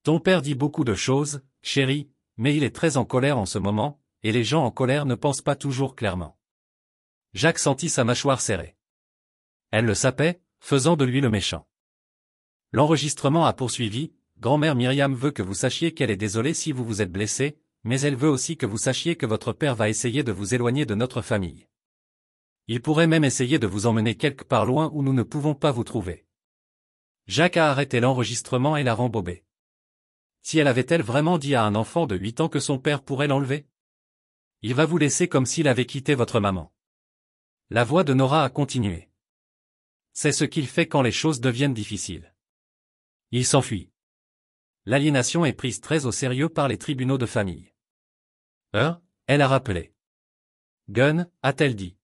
Ton père dit beaucoup de choses, chérie, mais il est très en colère en ce moment, et les gens en colère ne pensent pas toujours clairement. Jacques sentit sa mâchoire serrée. Elle le sapait, faisant de lui le méchant. L'enregistrement a poursuivi, grand-mère Myriam veut que vous sachiez qu'elle est désolée si vous vous êtes blessé, mais elle veut aussi que vous sachiez que votre père va essayer de vous éloigner de notre famille. Il pourrait même essayer de vous emmener quelque part loin où nous ne pouvons pas vous trouver. Jacques a arrêté l'enregistrement et l'a rembobé. Si elle avait-elle vraiment dit à un enfant de 8 ans que son père pourrait l'enlever? Il va vous laisser comme s'il avait quitté votre maman. La voix de Nora a continué. C'est ce qu'il fait quand les choses deviennent difficiles. Il s'enfuit. L'aliénation est prise très au sérieux par les tribunaux de famille. Elle a rappelé. Gunn, a-t-elle dit.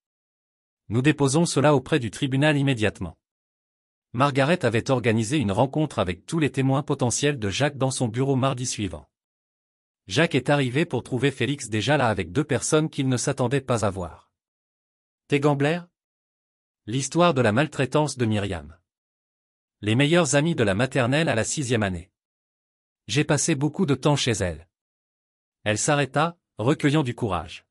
Nous déposons cela auprès du tribunal immédiatement. Margaret avait organisé une rencontre avec tous les témoins potentiels de Jacques dans son bureau mardi suivant. Jacques est arrivé pour trouver Félix déjà là avec 2 personnes qu'il ne s'attendait pas à voir. Tegan Blair? L'histoire de la maltraitance de Myriam. Les meilleurs amis de la maternelle à la 6e année. J'ai passé beaucoup de temps chez elle. Elle s'arrêta, recueillant du courage.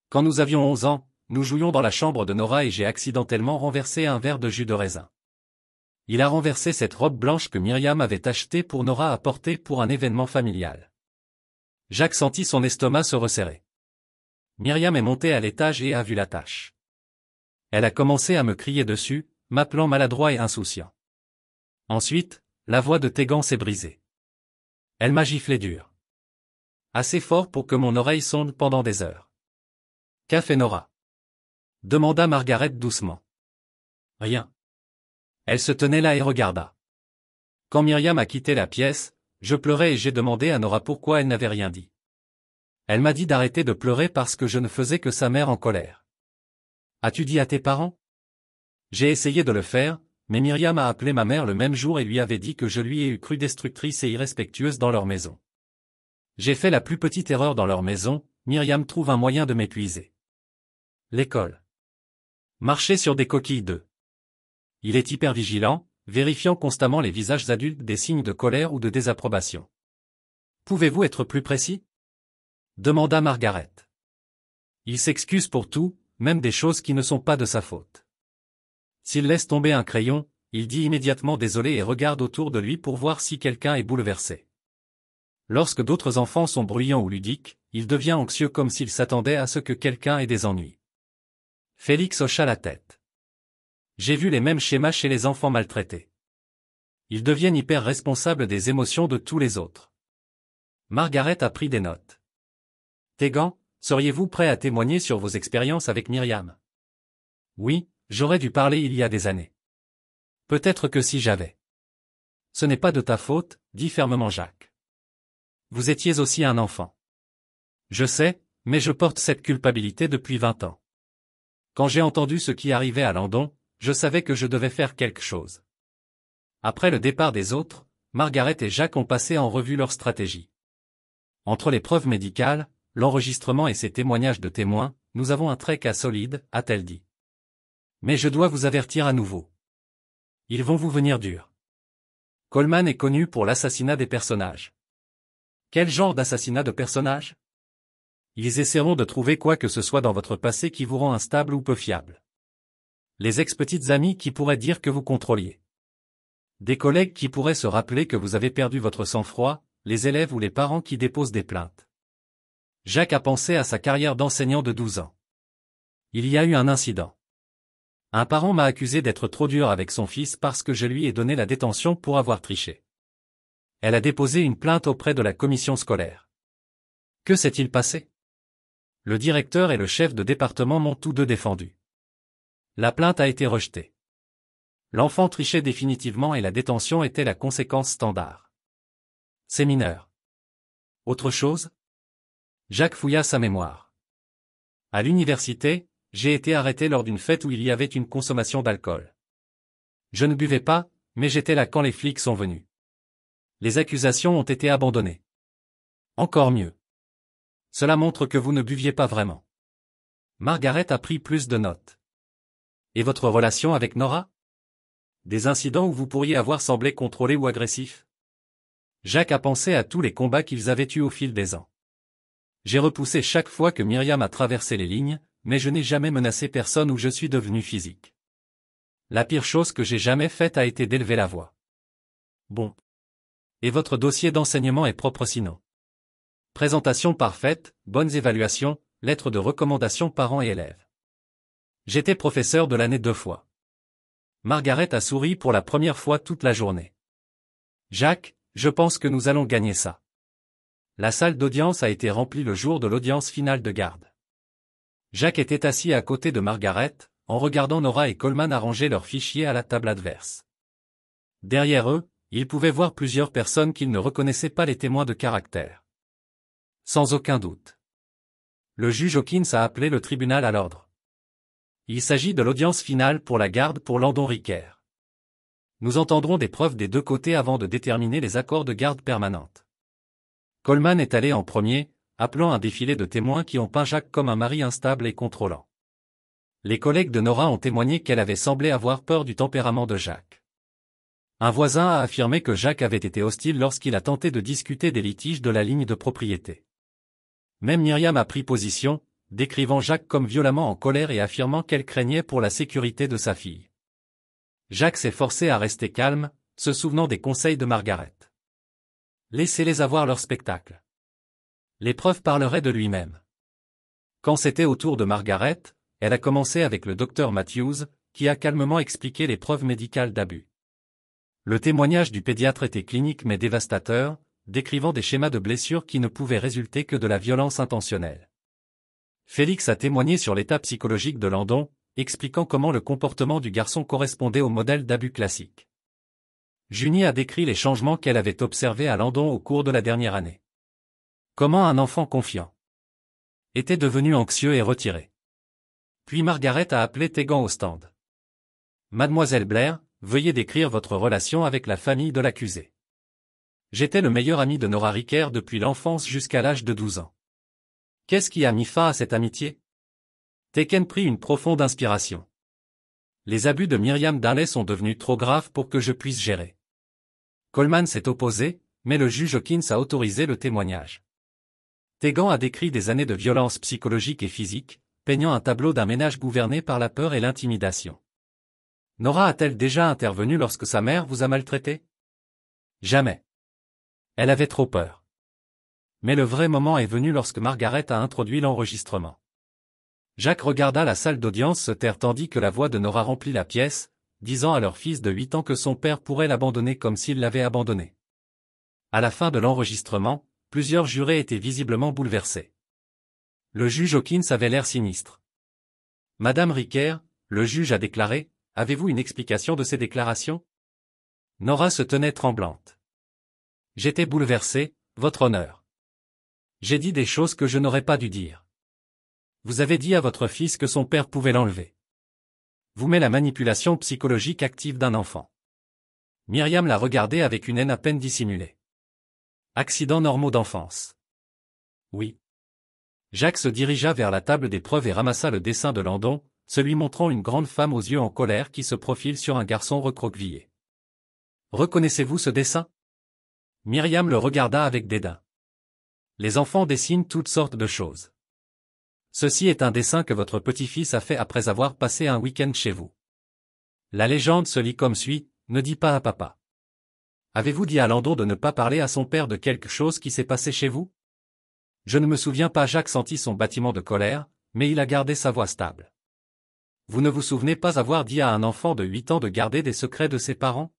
Quand nous avions 11 ans, nous jouions dans la chambre de Nora et j'ai accidentellement renversé un verre de jus de raisin. Il a renversé cette robe blanche que Myriam avait achetée pour Nora à porter pour un événement familial. Jacques sentit son estomac se resserrer. Myriam est montée à l'étage et a vu la tâche. Elle a commencé à me crier dessus, m'appelant maladroit et insouciant. Ensuite, la voix de Tegan s'est brisée. Elle m'a giflé dur. Assez fort pour que mon oreille sonde pendant des heures. Qu'a fait Nora? Demanda Margaret doucement. Rien. Elle se tenait là et regarda. Quand Myriam a quitté la pièce, je pleurais et j'ai demandé à Nora pourquoi elle n'avait rien dit. Elle m'a dit d'arrêter de pleurer parce que je ne faisais que sa mère en colère. As-tu dit à tes parents? J'ai essayé de le faire, mais Myriam a appelé ma mère le même jour et lui avait dit que je lui ai eu cru destructrice et irrespectueuse dans leur maison. J'ai fait la plus petite erreur dans leur maison, Myriam trouve un moyen de m'épuiser. L'école. Marcher sur des coquilles d'œufs. Il est hyper vigilant, vérifiant constamment les visages adultes des signes de colère ou de désapprobation. Pouvez-vous être plus précis? Demanda Margaret. Il s'excuse pour tout, même des choses qui ne sont pas de sa faute. S'il laisse tomber un crayon, il dit immédiatement désolé et regarde autour de lui pour voir si quelqu'un est bouleversé. Lorsque d'autres enfants sont bruyants ou ludiques, il devient anxieux comme s'il s'attendait à ce que quelqu'un ait des ennuis. Félix hocha la tête. J'ai vu les mêmes schémas chez les enfants maltraités. Ils deviennent hyper responsables des émotions de tous les autres. Margaret a pris des notes. Tegan, seriez-vous prêt à témoigner sur vos expériences avec Myriam? Oui, j'aurais dû parler il y a des années. Peut-être que si j'avais. Ce n'est pas de ta faute, dit fermement Jacques. Vous étiez aussi un enfant. Je sais, mais je porte cette culpabilité depuis 20 ans. Quand j'ai entendu ce qui arrivait à Landon, je savais que je devais faire quelque chose. Après le départ des autres, Margaret et Jacques ont passé en revue leur stratégie. Entre les preuves médicales, l'enregistrement et ces témoignages de témoins, nous avons un trait cas solide, a-t-elle dit. Mais je dois vous avertir à nouveau. Ils vont vous venir dur. Coleman est connu pour l'assassinat des personnages. Quel genre d'assassinat de personnages? Ils essaieront de trouver quoi que ce soit dans votre passé qui vous rend instable ou peu fiable. Les ex-petites amies qui pourraient dire que vous contrôliez. Des collègues qui pourraient se rappeler que vous avez perdu votre sang-froid, les élèves ou les parents qui déposent des plaintes. Jacques a pensé à sa carrière d'enseignant de 12 ans. Il y a eu un incident. Un parent m'a accusé d'être trop dur avec son fils parce que je lui ai donné la détention pour avoir triché. Elle a déposé une plainte auprès de la commission scolaire. Que s'est-il passé? Le directeur et le chef de département m'ont tous deux défendu. La plainte a été rejetée. L'enfant trichait définitivement et la détention était la conséquence standard. C'est mineur. Autre chose? Jacques fouilla sa mémoire. À l'université, j'ai été arrêté lors d'une fête où il y avait une consommation d'alcool. Je ne buvais pas, mais j'étais là quand les flics sont venus. Les accusations ont été abandonnées. Encore mieux. Cela montre que vous ne buviez pas vraiment. Margaret a pris plus de notes. Et votre relation avec Nora? Des incidents où vous pourriez avoir semblé contrôlé ou agressif? Jacques a pensé à tous les combats qu'ils avaient eus au fil des ans. J'ai repoussé chaque fois que Myriam a traversé les lignes, mais je n'ai jamais menacé personne ou je suis devenu physique. La pire chose que j'ai jamais faite a été d'élever la voix. Bon. Et votre dossier d'enseignement est propre sinon. Présentation parfaite, bonnes évaluations, lettres de recommandation parents et élèves. J'étais professeur de l'année 2 fois. Margaret a souri pour la première fois toute la journée. Jacques, je pense que nous allons gagner ça. La salle d'audience a été remplie le jour de l'audience finale de garde. Jacques était assis à côté de Margaret, en regardant Nora et Coleman arranger leurs fichiers à la table adverse. Derrière eux, il pouvait voir plusieurs personnes qu'il ne reconnaissait pas les témoins de caractère. Sans aucun doute. Le juge Hawkins a appelé le tribunal à l'ordre. Il s'agit de l'audience finale pour la garde pour Landon Ricker. Nous entendrons des preuves des deux côtés avant de déterminer les accords de garde permanente. Coleman est allé en premier, appelant un défilé de témoins qui ont peint Jacques comme un mari instable et contrôlant. Les collègues de Nora ont témoigné qu'elle avait semblé avoir peur du tempérament de Jacques. Un voisin a affirmé que Jacques avait été hostile lorsqu'il a tenté de discuter des litiges de la ligne de propriété. Même Myriam a pris position, décrivant Jacques comme violemment en colère et affirmant qu'elle craignait pour la sécurité de sa fille. Jacques s'est forcé à rester calme, se souvenant des conseils de Margaret. Laissez-les avoir leur spectacle. L'épreuve parlerait de lui-même. Quand c'était au tour de Margaret, elle a commencé avec le docteur Matthews, qui a calmement expliqué les preuves médicales d'abus. Le témoignage du pédiatre était clinique mais dévastateur, décrivant des schémas de blessures qui ne pouvaient résulter que de la violence intentionnelle. Félix a témoigné sur l'état psychologique de Landon, expliquant comment le comportement du garçon correspondait au modèle d'abus classique. Junie a décrit les changements qu'elle avait observés à Landon au cours de la dernière année. Comment un enfant confiant était devenu anxieux et retiré. Puis Margaret a appelé Tegan au stand. Mademoiselle Blair, veuillez décrire votre relation avec la famille de l'accusé. J'étais le meilleur ami de Nora Ricker depuis l'enfance jusqu'à l'âge de 12 ans. Qu'est-ce qui a mis fin à cette amitié? Tegan prit une profonde inspiration. Les abus de Myriam Darley sont devenus trop graves pour que je puisse gérer. Coleman s'est opposé, mais le juge Hawkins a autorisé le témoignage. Tegan a décrit des années de violence psychologique et physique, peignant un tableau d'un ménage gouverné par la peur et l'intimidation. Nora a-t-elle déjà intervenu lorsque sa mère vous a maltraité? Jamais. Elle avait trop peur. Mais le vrai moment est venu lorsque Margaret a introduit l'enregistrement. Jacques regarda la salle d'audience se taire tandis que la voix de Nora remplit la pièce, disant à leur fils de 8 ans que son père pourrait l'abandonner comme s'il l'avait abandonné. À la fin de l'enregistrement, plusieurs jurés étaient visiblement bouleversés. Le juge Hawkins avait l'air sinistre. Madame Ricker, le juge a déclaré, avez-vous une explication de ces déclarations? Nora se tenait tremblante. J'étais bouleversée, votre honneur. J'ai dit des choses que je n'aurais pas dû dire. Vous avez dit à votre fils que son père pouvait l'enlever. Vous met la manipulation psychologique active d'un enfant. Myriam l'a regardé avec une haine à peine dissimulée. Accidents normaux d'enfance. Oui. Jacques se dirigea vers la table des preuves et ramassa le dessin de Landon, celui montrant une grande femme aux yeux en colère qui se profile sur un garçon recroquevillé. Reconnaissez-vous ce dessin? Myriam le regarda avec dédain. Les enfants dessinent toutes sortes de choses. Ceci est un dessin que votre petit-fils a fait après avoir passé un week-end chez vous. La légende se lit comme suit, ne dis pas à papa. Avez-vous dit à Landon de ne pas parler à son père de quelque chose qui s'est passé chez vous? Je ne me souviens pas. Jacques sentit son battement de colère, mais il a gardé sa voix stable. Vous ne vous souvenez pas avoir dit à un enfant de 8 ans de garder des secrets de ses parents?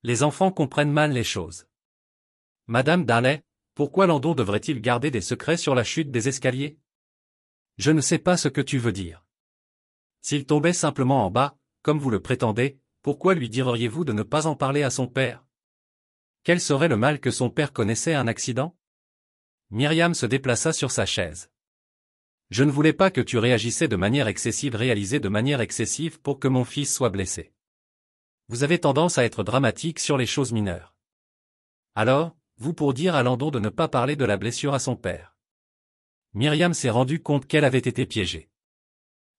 Les enfants comprennent mal les choses. Madame Darley, pourquoi Landon devrait-il garder des secrets sur la chute des escaliers? Je ne sais pas ce que tu veux dire. S'il tombait simplement en bas, comme vous le prétendez, pourquoi lui diriez-vous de ne pas en parler à son père? Quel serait le mal que son père connaissait un accident? Myriam se déplaça sur sa chaise. Je ne voulais pas que tu réagissais de manière excessive, pour que mon fils soit blessé. Vous avez tendance à être dramatique sur les choses mineures. Alors, vous pour dire à Landon de ne pas parler de la blessure à son père. Myriam s'est rendue compte qu'elle avait été piégée.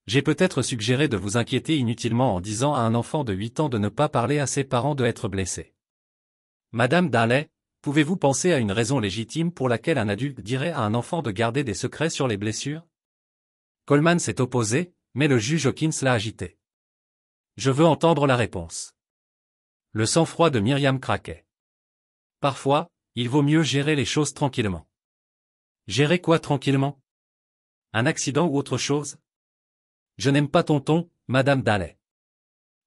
J'ai peut-être suggéré de vous inquiéter inutilement en disant à un enfant de 8 ans de ne pas parler à ses parents de être blessé. Madame Darley, pouvez-vous penser à une raison légitime pour laquelle un adulte dirait à un enfant de garder des secrets sur les blessures? Coleman s'est opposé, mais le juge Hawkins l'a agité. Je veux entendre la réponse. Le sang-froid de Myriam craquait. Parfois, il vaut mieux gérer les choses tranquillement. Gérer quoi tranquillement? Un accident ou autre chose? Je n'aime pas ton ton, Madame Darley.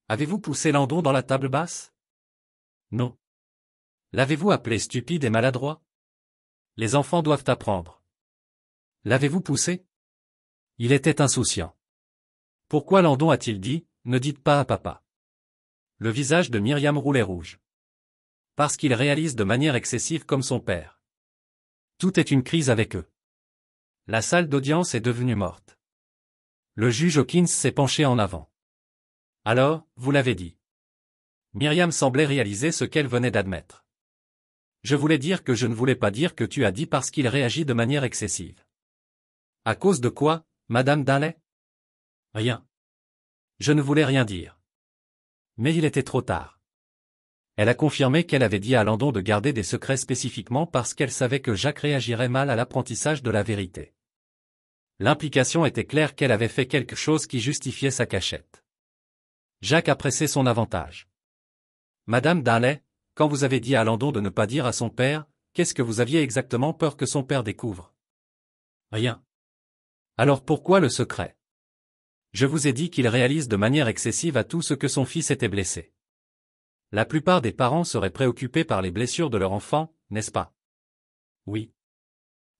Avez-vous poussé Landon dans la table basse? Non. L'avez-vous appelé stupide et maladroit? Les enfants doivent apprendre. L'avez-vous poussé? Il était insouciant. Pourquoi Landon a-t-il dit, ne dites pas à papa? Le visage de Myriam roulait rouge. Parce qu'il réalise de manière excessive comme son père. Tout est une crise avec eux. La salle d'audience est devenue morte. Le juge Hawkins s'est penché en avant. Alors, vous l'avez dit. Myriam semblait réaliser ce qu'elle venait d'admettre. Je voulais dire que je ne voulais pas dire que tu as dit parce qu'il réagit de manière excessive. À cause de quoi, Madame Darley? Rien. Je ne voulais rien dire. Mais il était trop tard. Elle a confirmé qu'elle avait dit à Landon de garder des secrets spécifiquement parce qu'elle savait que Jacques réagirait mal à l'apprentissage de la vérité. L'implication était claire qu'elle avait fait quelque chose qui justifiait sa cachette. Jacques a pressé son avantage. Madame Darley, quand vous avez dit à Landon de ne pas dire à son père, qu'est-ce que vous aviez exactement peur que son père découvre? Rien. Alors pourquoi le secret? Je vous ai dit qu'il réalise de manière excessive à tout ce que son fils était blessé. La plupart des parents seraient préoccupés par les blessures de leur enfant, n'est-ce pas? Oui.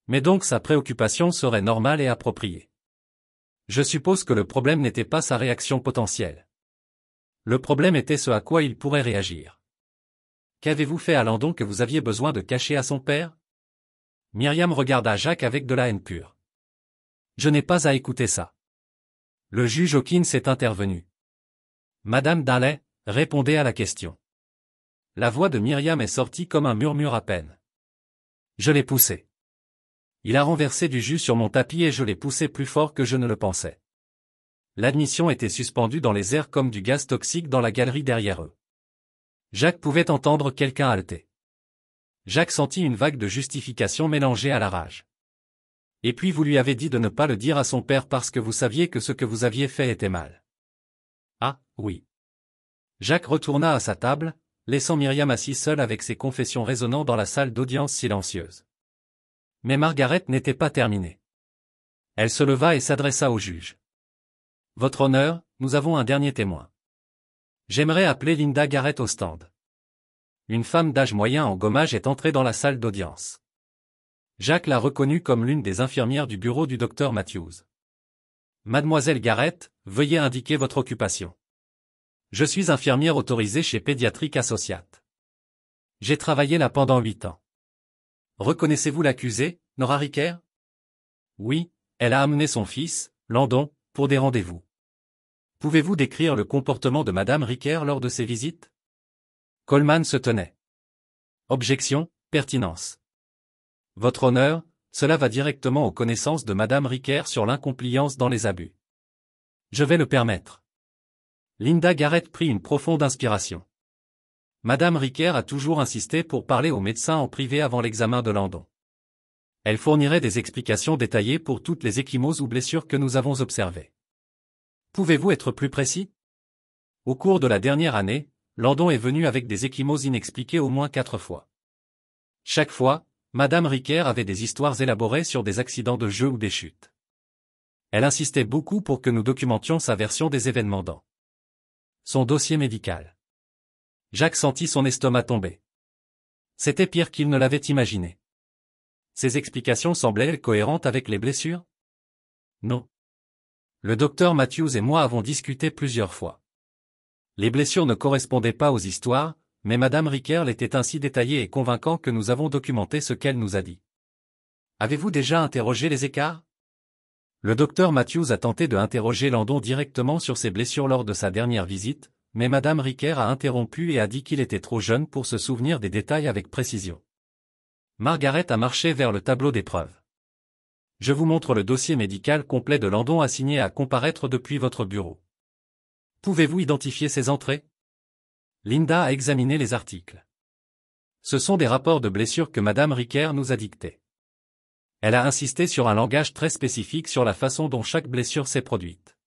Mais donc sa préoccupation serait normale et appropriée. Je suppose que le problème n'était pas sa réaction potentielle. Le problème était ce à quoi il pourrait réagir. Qu'avez-vous fait à Landon que vous aviez besoin de cacher à son père? Myriam regarda Jacques avec de la haine pure. Je n'ai pas à écouter ça. Le juge Hawkins est intervenu. Madame Darley, répondez à la question. La voix de Myriam est sortie comme un murmure à peine. Je l'ai poussé. Il a renversé du jus sur mon tapis et je l'ai poussé plus fort que je ne le pensais. L'admission était suspendue dans les airs comme du gaz toxique dans la galerie derrière eux. Jacques pouvait entendre quelqu'un halter. Jacques sentit une vague de justification mélangée à la rage. Et puis vous lui avez dit de ne pas le dire à son père parce que vous saviez que ce que vous aviez fait était mal. Ah, oui. Jacques retourna à sa table, laissant Myriam assise seule avec ses confessions résonnant dans la salle d'audience silencieuse. Mais Margaret n'était pas terminée. Elle se leva et s'adressa au juge. Votre honneur, nous avons un dernier témoin. J'aimerais appeler Linda Garrett au stand. Une femme d'âge moyen en gommage est entrée dans la salle d'audience. Jacques l'a reconnue comme l'une des infirmières du bureau du docteur Matthews. Mademoiselle Garrett, veuillez indiquer votre occupation. Je suis infirmière autorisée chez Pédiatrique Associate. J'ai travaillé là pendant 8 ans. Reconnaissez-vous l'accusée, Nora Ricker? Oui, elle a amené son fils, Landon, pour des rendez-vous. Pouvez-vous décrire le comportement de Madame Ricker lors de ces visites? Coleman se tenait. Objection, pertinence. Votre honneur, cela va directement aux connaissances de Madame Ricker sur l'incompliance dans les abus. Je vais le permettre. Linda Garrett prit une profonde inspiration. Madame Ricker a toujours insisté pour parler au médecin en privé avant l'examen de Landon. Elle fournirait des explications détaillées pour toutes les ecchymoses ou blessures que nous avons observées. Pouvez-vous être plus précis? Au cours de la dernière année, Landon est venu avec des ecchymoses inexpliquées au moins 4 fois. Chaque fois, Madame Riquer avait des histoires élaborées sur des accidents de jeu ou des chutes. Elle insistait beaucoup pour que nous documentions sa version des événements dans son dossier médical. Jacques sentit son estomac tomber. C'était pire qu'il ne l'avait imaginé. Ces explications semblaient-elles cohérentes avec les blessures? Non. Le docteur Matthews et moi avons discuté plusieurs fois. Les blessures ne correspondaient pas aux histoires, mais Madame Riquer l'était ainsi détaillée et convaincant que nous avons documenté ce qu'elle nous a dit. Avez-vous déjà interrogé les écarts? Le docteur Matthews a tenté de interroger Landon directement sur ses blessures lors de sa dernière visite, mais Madame Riquer a interrompu et a dit qu'il était trop jeune pour se souvenir des détails avec précision. Margaret a marché vers le tableau d'épreuves. Je vous montre le dossier médical complet de Landon assigné à comparaître depuis votre bureau. Pouvez-vous identifier ces entrées? Linda a examiné les articles. Ce sont des rapports de blessures que Madame Riquer nous a dictés. Elle a insisté sur un langage très spécifique sur la façon dont chaque blessure s'est produite.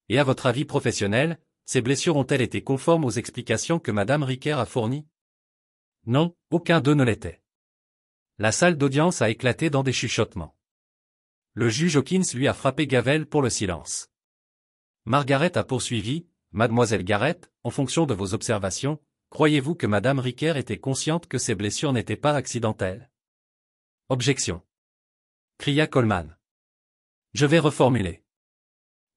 Et à votre avis professionnel, ces blessures ont-elles été conformes aux explications que Madame Riquer a fournies? Non, aucun d'eux ne l'était. La salle d'audience a éclaté dans des chuchotements. Le juge Hawkins lui a frappé gavelle pour le silence. Margaret a poursuivi, Mademoiselle Garrett, en fonction de vos observations, croyez-vous que Madame Riquer était consciente que ces blessures n'étaient pas accidentelles? Objection. Cria Coleman. Je vais reformuler.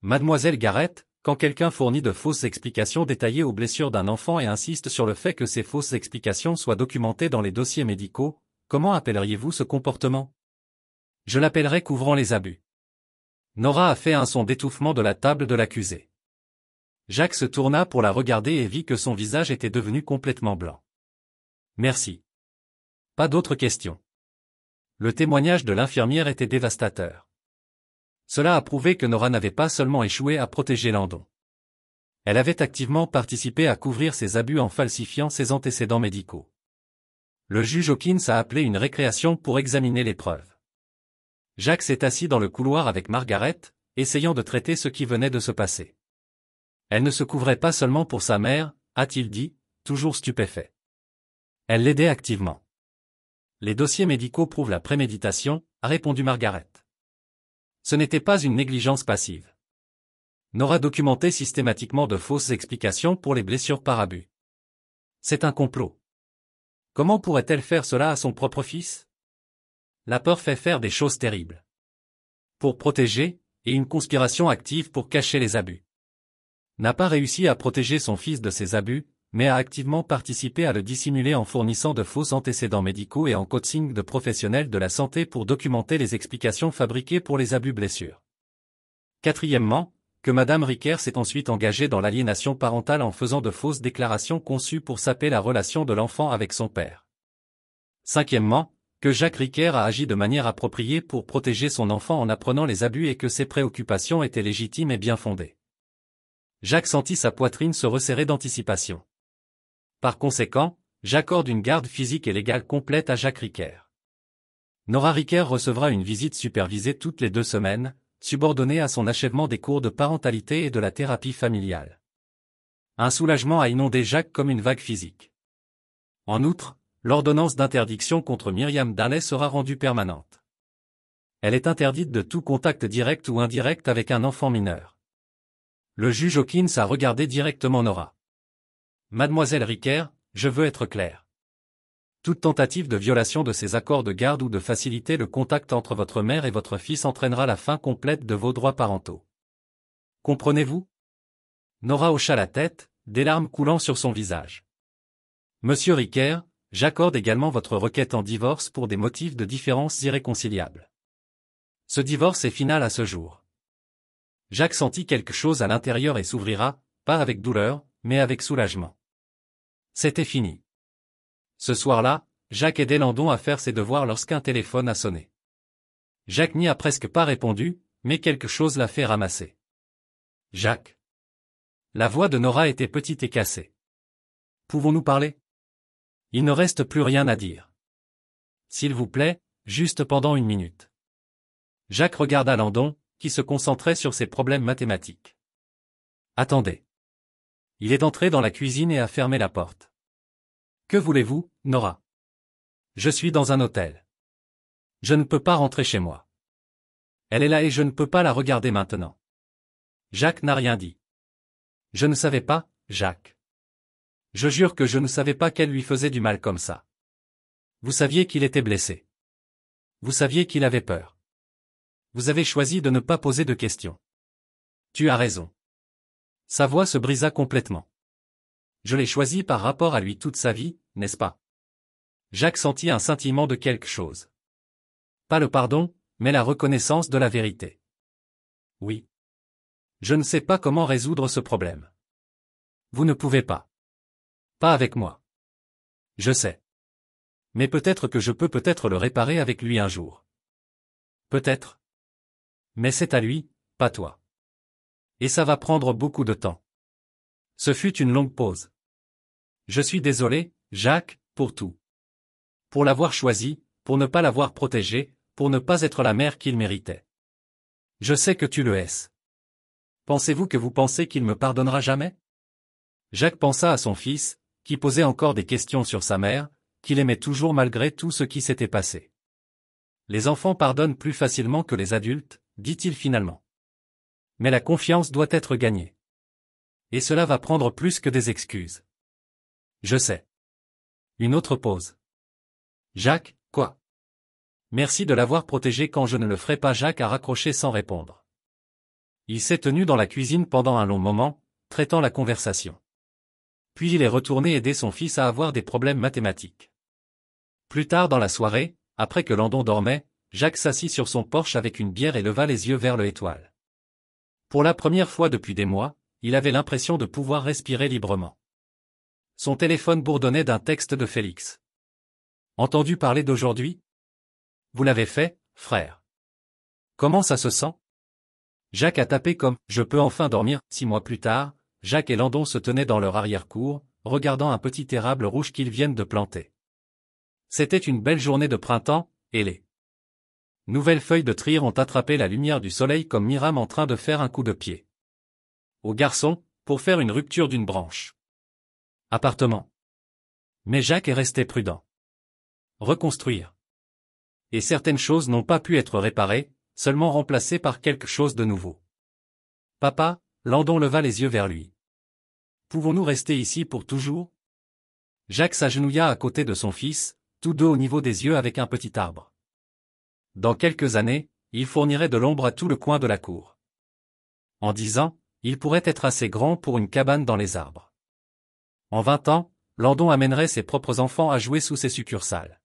Mademoiselle Garrett, quand quelqu'un fournit de fausses explications détaillées aux blessures d'un enfant et insiste sur le fait que ces fausses explications soient documentées dans les dossiers médicaux, comment appelleriez-vous ce comportement? Je l'appellerais couvrant les abus. Nora a fait un son d'étouffement de la table de l'accusé. Jacques se tourna pour la regarder et vit que son visage était devenu complètement blanc. Merci. Pas d'autres questions. Le témoignage de l'infirmière était dévastateur. Cela a prouvé que Nora n'avait pas seulement échoué à protéger Landon. Elle avait activement participé à couvrir ses abus en falsifiant ses antécédents médicaux. Le juge Hawkins a appelé une récréation pour examiner les preuves. Jacques s'est assis dans le couloir avec Margaret, essayant de traiter ce qui venait de se passer. Elle ne se couvrait pas seulement pour sa mère, a-t-il dit, toujours stupéfait. Elle l'aidait activement. Les dossiers médicaux prouvent la préméditation, a répondu Margaret. Ce n'était pas une négligence passive. Nora documentait systématiquement de fausses explications pour les blessures par abus. C'est un complot. Comment pourrait-elle faire cela à son propre fils? La peur fait faire des choses terribles. Pour protéger, et une conspiration active pour cacher les abus. N'a pas réussi à protéger son fils de ses abus, mais a activement participé à le dissimuler en fournissant de faux antécédents médicaux et en coaching de professionnels de la santé pour documenter les explications fabriquées pour les abus-blessures. Quatrièmement, que Madame Riquer s'est ensuite engagée dans l'aliénation parentale en faisant de fausses déclarations conçues pour saper la relation de l'enfant avec son père. Cinquièmement, que Jacques Riquer a agi de manière appropriée pour protéger son enfant en apprenant les abus et que ses préoccupations étaient légitimes et bien fondées. Jacques sentit sa poitrine se resserrer d'anticipation. Par conséquent, j'accorde une garde physique et légale complète à Jacques Riquer. Nora Riquer recevra une visite supervisée toutes les 2 semaines, subordonnée à son achèvement des cours de parentalité et de la thérapie familiale. Un soulagement a inondé Jacques comme une vague physique. En outre, l'ordonnance d'interdiction contre Myriam Darley sera rendue permanente. Elle est interdite de tout contact direct ou indirect avec un enfant mineur. Le juge Hawkins a regardé directement Nora. Mademoiselle Riquer, je veux être clair. Toute tentative de violation de ces accords de garde ou de faciliter le contact entre votre mère et votre fils entraînera la fin complète de vos droits parentaux. Comprenez-vous? Nora hocha la tête, des larmes coulant sur son visage. Monsieur Riquer, j'accorde également votre requête en divorce pour des motifs de différence irréconciliables. Ce divorce est final à ce jour. Jacques sentit quelque chose à l'intérieur et s'ouvrira, pas avec douleur, mais avec soulagement. C'était fini. Ce soir-là, Jacques aidait Landon à faire ses devoirs lorsqu'un téléphone a sonné. Jacques n'y a presque pas répondu, mais quelque chose l'a fait ramasser. Jacques. La voix de Nora était petite et cassée. Pouvons-nous parler? Il ne reste plus rien à dire. S'il vous plaît, juste pendant 1 minute. Jacques regarda Landon, qui se concentrait sur ses problèmes mathématiques. Attendez. Il est entré dans la cuisine et a fermé la porte. Que voulez-vous, Nora? Je suis dans un hôtel. Je ne peux pas rentrer chez moi. Elle est là et je ne peux pas la regarder maintenant. Jacques n'a rien dit. Je ne savais pas, Jacques. Je jure que je ne savais pas qu'elle lui faisait du mal comme ça. Vous saviez qu'il était blessé. Vous saviez qu'il avait peur. Vous avez choisi de ne pas poser de questions. Tu as raison. Sa voix se brisa complètement. Je l'ai choisi par rapport à lui toute sa vie, n'est-ce pas? Jacques sentit un scintillement de quelque chose. Pas le pardon, mais la reconnaissance de la vérité. Oui. Je ne sais pas comment résoudre ce problème. Vous ne pouvez pas. Pas avec moi. Je sais. Mais peut-être que je peux peut-être le réparer avec lui un jour. Peut-être. Mais c'est à lui, pas toi. Et ça va prendre beaucoup de temps. Ce fut une longue pause. Je suis désolé, Jacques, pour tout. Pour l'avoir choisi, pour ne pas l'avoir protégé, pour ne pas être la mère qu'il méritait. Je sais que tu le hais. Pensez-vous que vous pensez qu'il me pardonnera jamais? Jacques pensa à son fils, qui posait encore des questions sur sa mère, qu'il aimait toujours malgré tout ce qui s'était passé. Les enfants pardonnent plus facilement que les adultes, dit-il finalement. Mais la confiance doit être gagnée. Et cela va prendre plus que des excuses. Je sais. Une autre pause. Jacques, quoi? Merci de l'avoir protégé quand je ne le ferai pas. Jacques a raccroché sans répondre. Il s'est tenu dans la cuisine pendant un long moment, traitant la conversation. Puis il est retourné aider son fils à avoir des problèmes mathématiques. Plus tard dans la soirée, après que Landon dormait, Jacques s'assit sur son porche avec une bière et leva les yeux vers l'étoile. Pour la première fois depuis des mois, il avait l'impression de pouvoir respirer librement. Son téléphone bourdonnait d'un texte de Félix. Entendu parler d'aujourd'hui? Vous l'avez fait, frère. Comment ça se sent? Jacques a tapé comme « Je peux enfin dormir ». 6 mois plus tard, Jacques et Landon se tenaient dans leur arrière-cour, regardant un petit érable rouge qu'ils viennent de planter. C'était une belle journée de printemps, et les nouvelles feuilles de trir ont attrapé la lumière du soleil comme Myram en train de faire un coup de pied au garçon, pour faire une rupture d'une branche. Appartement. Mais Jacques est resté prudent. Reconstruire. Et certaines choses n'ont pas pu être réparées, seulement remplacées par quelque chose de nouveau. Papa, Landon leva les yeux vers lui. Pouvons-nous rester ici pour toujours? Jacques s'agenouilla à côté de son fils, tous deux au niveau des yeux avec un petit arbre. Dans quelques années, il fournirait de l'ombre à tout le coin de la cour. En 10 ans, il pourrait être assez grand pour une cabane dans les arbres. En 20 ans, Landon amènerait ses propres enfants à jouer sous ses succursales.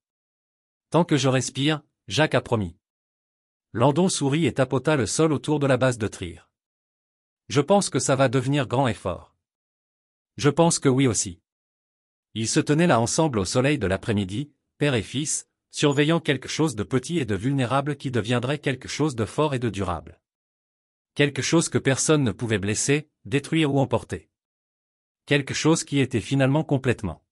Tant que je respire, Jacques a promis. Landon sourit et tapota le sol autour de la base de trir. Je pense que ça va devenir grand et fort. Je pense que oui aussi. Ils se tenaient là ensemble au soleil de l'après-midi, père et fils, surveillant quelque chose de petit et de vulnérable qui deviendrait quelque chose de fort et de durable. Quelque chose que personne ne pouvait blesser, détruire ou emporter. Quelque chose qui était finalement complètement